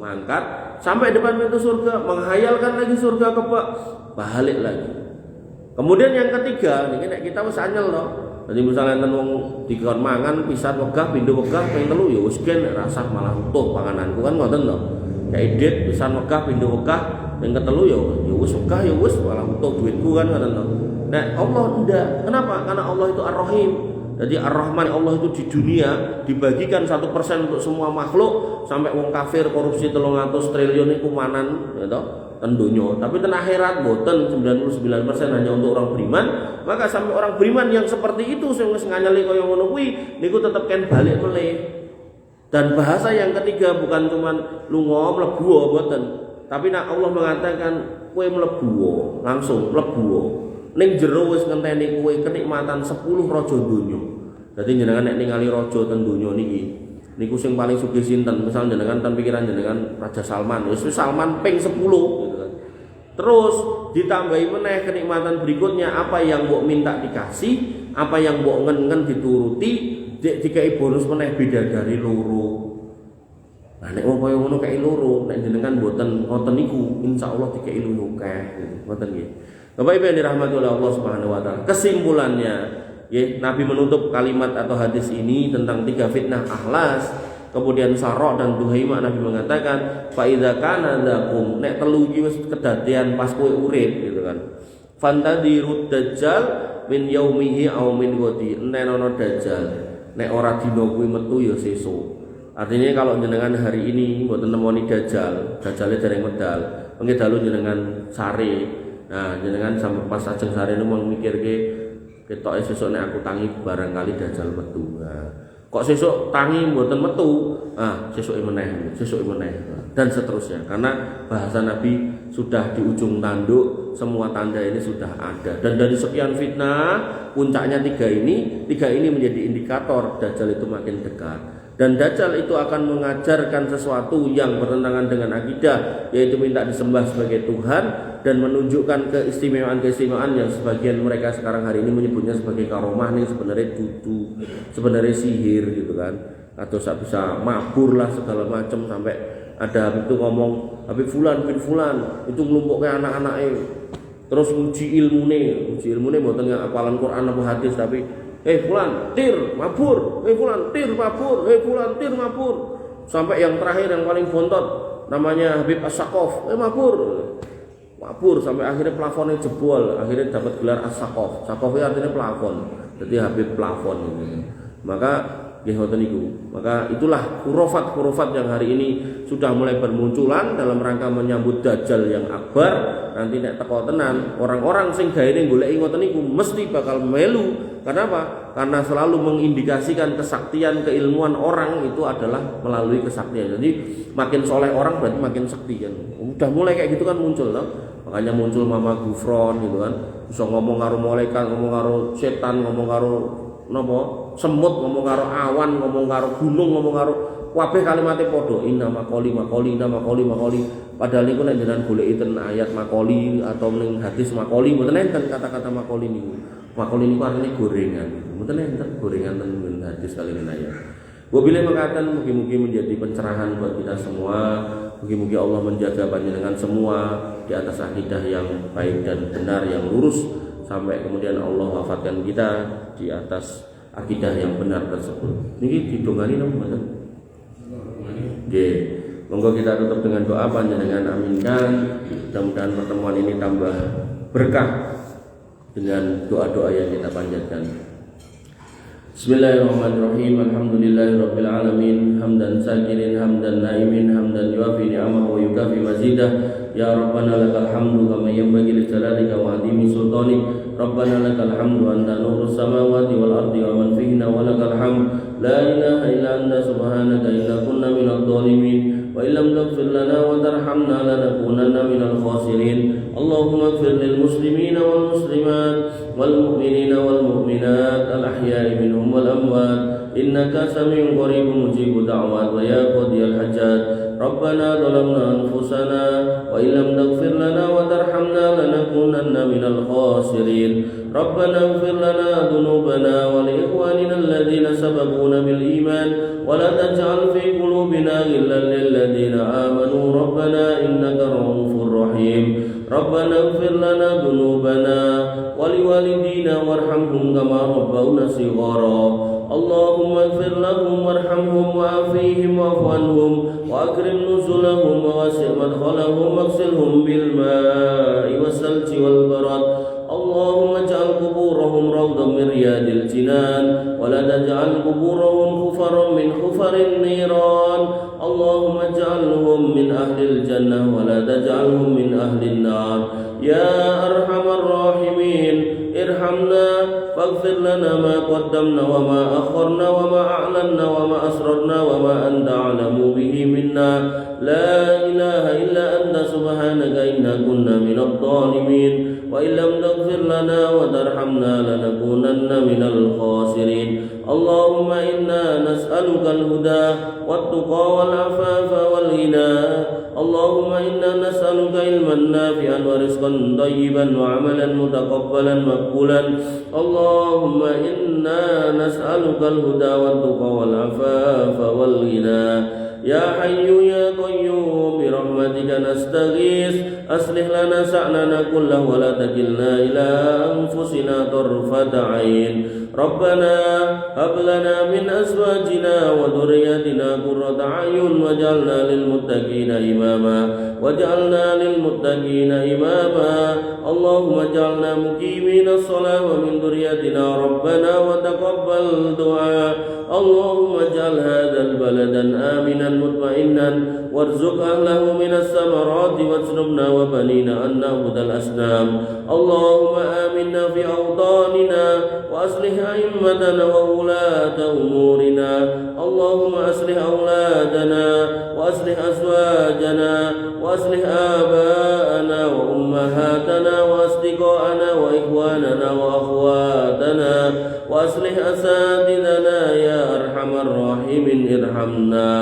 mangkat sampai depan pintu surga, menghayalkan lagi surga kebak, balik lagi. Kemudian yang ketiga, niki nek kita wis anyel to. Jadi misalnya enten wong dikon mangan pisan wegah pindho wegah ping 3 ya wis gen rasah malah utuh pangananku kan ngoten to. Kayak edit pisan wegah pindho wegah ping 3 ya wis wegah ya wis malah utuh duitku kan ngoten to. Nah, Allah ndak. Kenapa? Karena Allah itu Ar-Rahim. Jadi Ar-Rahman Allah itu di dunia dibagikan 1% untuk semua makhluk, sampai wong kafir korupsi 300 triliun itu manan gitu, ten donya. Tapi ten akhirat boten 99% hanya untuk orang beriman. Maka sampai orang beriman yang seperti itu sing wis nganyeli kaya ngono kuwi niku tetep ken balik melih. Dan bahasa yang ketiga bukan cuman lunga mlebu boten. Tapi nak Allah mengatakan kowe mlebu langsung mlebu. Ning jero wis ngenteni kowe kenikmatan 10 raja donya. Dadi jenengan nek ningali raja ten donya niki, niku sing paling sugih sinten? Misal jenengan ten pikiran jenengan Raja Salman, wis Salman ping 10 gitu kan. Terus ditambahi meneh kenikmatan berikutnya, apa yang mbok minta dikasih, apa yang mbok ngen-ngen dituruti, dikai bonus meneh bidadari loro. Nah nek wong kaya ngono kei loro, nek jenengan mboten ngoten niku insyaallah dikai luwih akeh gitu. Ngoten nggih. Bapak Ibu yang dirahmati oleh Allah Subhanahu wa taala. Kesimpulannya, ya, Nabi menutup kalimat atau hadis ini tentang 3 fitnah ahlas, kemudian Sarah dan Duhaimah. Nabi mengatakan, fa idza kana lakum, nek telu iki wis kedadean pas kowe urip gitu kan. Fantadirud dajjal min yaumihi aw min ghadi. Nek ana dajjal, nek ora dina kuwi metu ya sesuk. Artinya kalau jenengan hari ini mboten nemoni dajjal, dajjale dereng medal, mengki dalu jenengan sare. Nah, jenengan sampai pas ajeng sare niku mau mikirke ketoke sesuk nek aku tangi barangkali dajjal metu. Nah, kok sesuk tangi mboten metu, sesuke meneh, dan seterusnya. Karena bahasa Nabi sudah di ujung tanduk, semua tanda ini sudah ada. Dan dari sekian fitnah, puncaknya tiga ini menjadi indikator Dajjal itu makin dekat. Dan Dajjal itu akan mengajarkan sesuatu yang bertentangan dengan akidah, yaitu minta disembah sebagai Tuhan dan menunjukkan keistimewaan yang sebagian mereka sekarang hari ini menyebutnya sebagai karomah, nih sebenarnya dudu, sebenarnya sihir gitu kan, atau bisa mabur lah segala macam. Sampai ada Habib itu ngomong, Habib Fulan bin Fulan itu ngelumpuknya anak-anaknya, terus uji ilmune mboten yang hafalan Quran atau hadis, tapi Fulan tir mabur, Fulan tir mabur, Fulan tir mabur, sampai yang terakhir yang paling bontot namanya Habib As-Saqaf, mabur sampai akhirnya plafonnya jebol, akhirnya dapat gelar As-Saqaf. Saqaf itu artinya plafon, jadi Habib plafon gitu. Maka itulah khurafat yang hari ini sudah mulai bermunculan dalam rangka menyambut Dajjal yang akbar. Nanti nek teko tenan, orang-orang sing gaene goleki ngoten niku mesti bakal melu. Karena apa? Karena selalu mengindikasikan kesaktian keilmuan orang itu adalah melalui kesaktian. Jadi makin soleh orang berarti makin sakti kan. Udah mulai kayak gitu kan muncul toh. Makanya muncul Mama Gufron gitu kan. Bisa ngomong karo malaikat, ngomong karo setan, ngomong karo semut, ngomong karo awan, ngomong karo gunung, ngomong karo kabeh kalimatnya padha, inna maqoli. Padahal niku nek jenengan goleki ten ayat maqoli atau ning hadis maqoli mboten enten kata-kata maqoli niku. Maqoli niku artinya gorengan. Mboten enten gorengan ten hadis kali ning ayat. Wabillahi mengatakan mugi-mugi menjadi pencerahan buat kita semua. Mugi-mugi Allah menjaga panjenengan semua di atas akidah yang baik dan benar yang lurus, sampai kemudian Allah wafatkan kita di atas akidah yang benar tersebut. Niki didongani napa mboten? Nggih. Monggo kita tutup dengan doa panjenengan aminkan. Mudah-mudahan pertemuan ini tambah berkah dengan doa-doa yang kita panjatkan. Bismillahirrahmanirrahim. Alhamdulillahirabbil alamin. Hamdan sakirin, hamdan naimin, hamdan yuafi ni'amahu wa yukafi mazidah. Ya Rabbana lakal hamdu kama yanbaghi li jalalika wa 'azimi sultanik. Rabbana lakal hamdu anta nurus samawati wal ardi wa man fihinna wa lakal hamd. La ilaha illa anta subhanaka inna kunna minadh dhalimin. Wa illam taghfir lana wa tarhamna lanakunanna minal khasirin. Allahumma ighfir lil muslimina wal muslimat wal mu'minina wal mu'minat al ahya'i minhum wal amwat innaka sami'un qaribun mujibud da'wat wa ya qadiyal hajat. Rabbana zalamna anfusana wa illam taghfir lana wa tarhamna lanakunanna minal khasirin. Rabbana ighfir lana dhunubana wa li ikhwanina alladhina sabaquna bil iman wa la taj'al fi qulubina ghillan lil ladzina amanu rabbana innaka ra'ufur rahim. Rabbana ighfir lana dhunubana wa li walidina warhamhum kama rabbawna shighara. Allahumma ighfir lahum warhamhum wa'afihim wa'fu anhum wa akrim nuzulahum wa wasi' madkhalahum waghsilhum bil ma'i was-salji wal barad. Allahumma ij'al quburahum rawdan min riyadil jinan wa la taj'al quburahum khufaran min khufarin niran. Allahumma ij'alhum min ahlil jannah wa la taj'alhum min ahlin nar. Ya arhamar rahimin, irhamna faghfir lana ma qaddamna wa ma akharna wa ma a'lanna wa ma asrarna wa ma anta a'lamu bihi minna. La ilaha illa anta subhanaka inna kunna minadh dhalimin. Wa illam taghfir lana wa tarhamna lanakunanna minal khasirin. Allahumma inna nas'aluka al-huda wat-tuqa wal-afafa wal-ghina. Allahumma inna nas'aluka ilman nafi'an wa rizqan thayyiban wa 'amalan mutaqabbalan maqbulan. Allahumma inna nas'aluka al-huda wat-tuqa wal-afafa wal-ghina. Ya Hayyu ya Qayyum bi rahmatika nastaghits aslih lana sa'nana kullahu wa la takilna ila anfusina tarfata 'ain. Rabbana hab lana min azwajina wa dhurriyyatina qurrata a'yun waj'alna lil muttaqina imama Allahumma ij'alna muqimina shalah wa min dhurriyyatina rabbana wa taqabbal du'a. Allahumma ij'al hadzal baladan aminan mutma'innan warzuq ahlahu minas samarati wajnubna wa banina an na'budal asnam. Allahumma aminna fi awtanina wa aslih a'immatana wa ulata umurina. Allahumma aslih awladana wa aslih azwajana wa aslih aba'ana wa ummahatana wa الراحمين ارحمنا.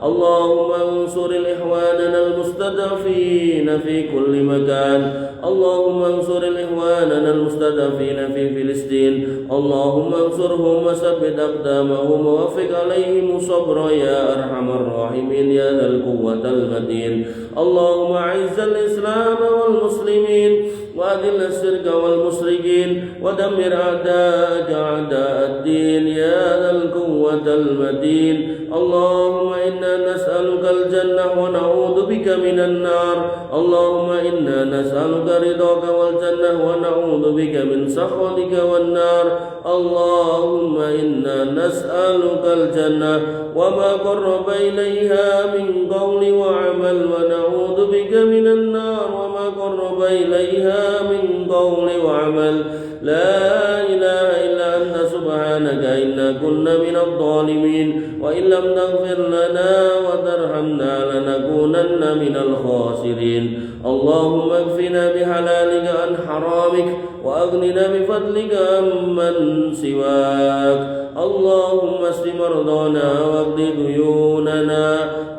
اللهم انصر إخواننا المستضعفين في كل مكان. اللهم انصر إخواننا المستضعفين في فلسطين. اللهم انصرهم وثبت أقدامهم ووفق عليهم الصبر يا أرحم الراحمين يا ذا القوة المتين. اللهم أعز الإسلام والمسلمين وأذل الشرك والمشركين ودمر أعداءك أعداء الدين يا ذا القوة المتين. اللهم إنا نسألك الجنة ونعوذ بك من النار. اللهم إنا نسألك رضاك والجنة ونعوذ بك من سخطك والنار. اللهم إنا نسألك الجنة وما قرب إليها من قول وعمل ونعوذ بك من النار وما قرب إليها من قول وعمل. لا إله إلا أنت سبحانك إنا كنا من الظالمين وإن لم تغفر لنا وترحمنا لنكونن من الخاسرين. اللهم اكفنا بحلالك عن حرامك وأغننا بفضلك عمن سواك. اللهم اشف مرضانا واقض ديوننا.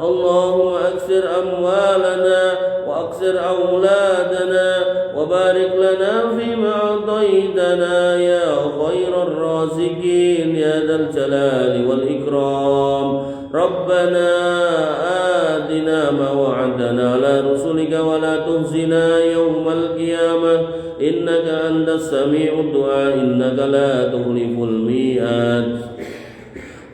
اللهم أكثر أموالنا وأكثر أولادنا وبارك لنا فيما أعطيتنا يا خير الرازقين يا ذا الجلال والإكرام. ربنا آتنا ما وعدتنا على رسلك ولا تخزنا يوم القيامة إنك أنت السميع الدعاء إنك لا تخلف الميعاد.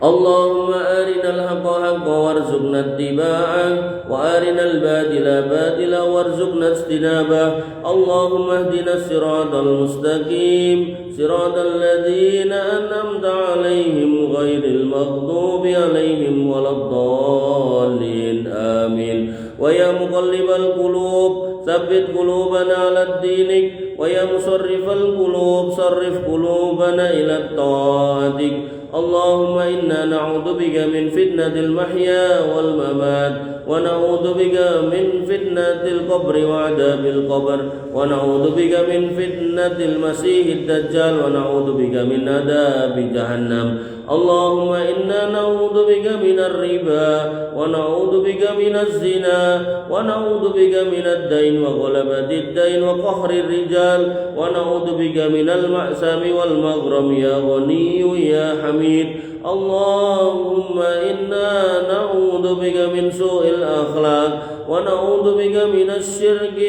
اللهم أرنا الحق حقا وارزقنا اتباعه وأرنا الباطل باطلا وارزقنا اجتنابه. اللهم اهدنا الصراط المستقيم صراط الذين أنعمت عليهم غير المغضوب عليهم ولا الضالين آمين. ويا مقلب القلوب ثبت قلوبنا على دينك ويا مصرف القلوب صرف قلوبنا إلى طاعتك. اللهم إنا نعوذ بك من فتنة المحيا والممات ونعوذ بك من فتنة القبر وعذاب القبر ونعوذ بك من فتنة المسيح الدجال ونعوذ بك من عذاب جهنم. اللهم إنا نعوذ بك من الربا ونعوذ بك من الزنا ونعوذ بك من الدين وغلبة الدين وقهر الرجال ونعوذ بك من المأسام والمغرم يا غني يا حميد. اللهم إنا نعوذ بك من سوء الأخلاق ونعوذ بك من الشرك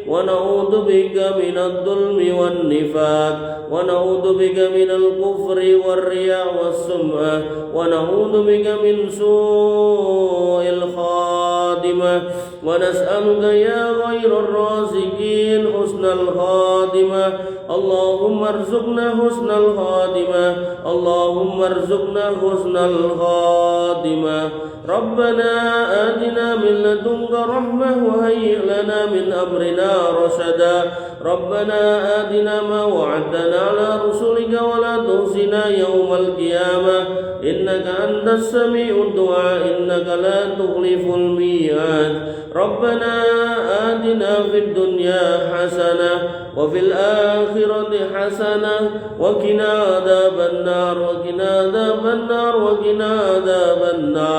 ونعوذ بك من الظلم والنفاق ونعوذ بك من الكفر والرياء والسمعة ونعوذ بك من سوء الخاتمة ونسألك يا خير الرازقين حسن الخاتمة. اللهم ارزقنا حسن الخاتمة. اللهم ارزقنا حسن الخاتمة. ربنا آتنا من لدنك رحمة وهيئ لنا من أمرنا رشدا. ربنا آتنا ما وعدتنا على رسلك ولا تخزنا يوم القيامة إنك أنت السميع الدعاء إنك لا تخلف الميعاد. ربنا آتنا في الدنيا حسنة وفي الآخرة حسنة وقنا عذاب النار وقنا عذاب النار وقنا عذاب النار.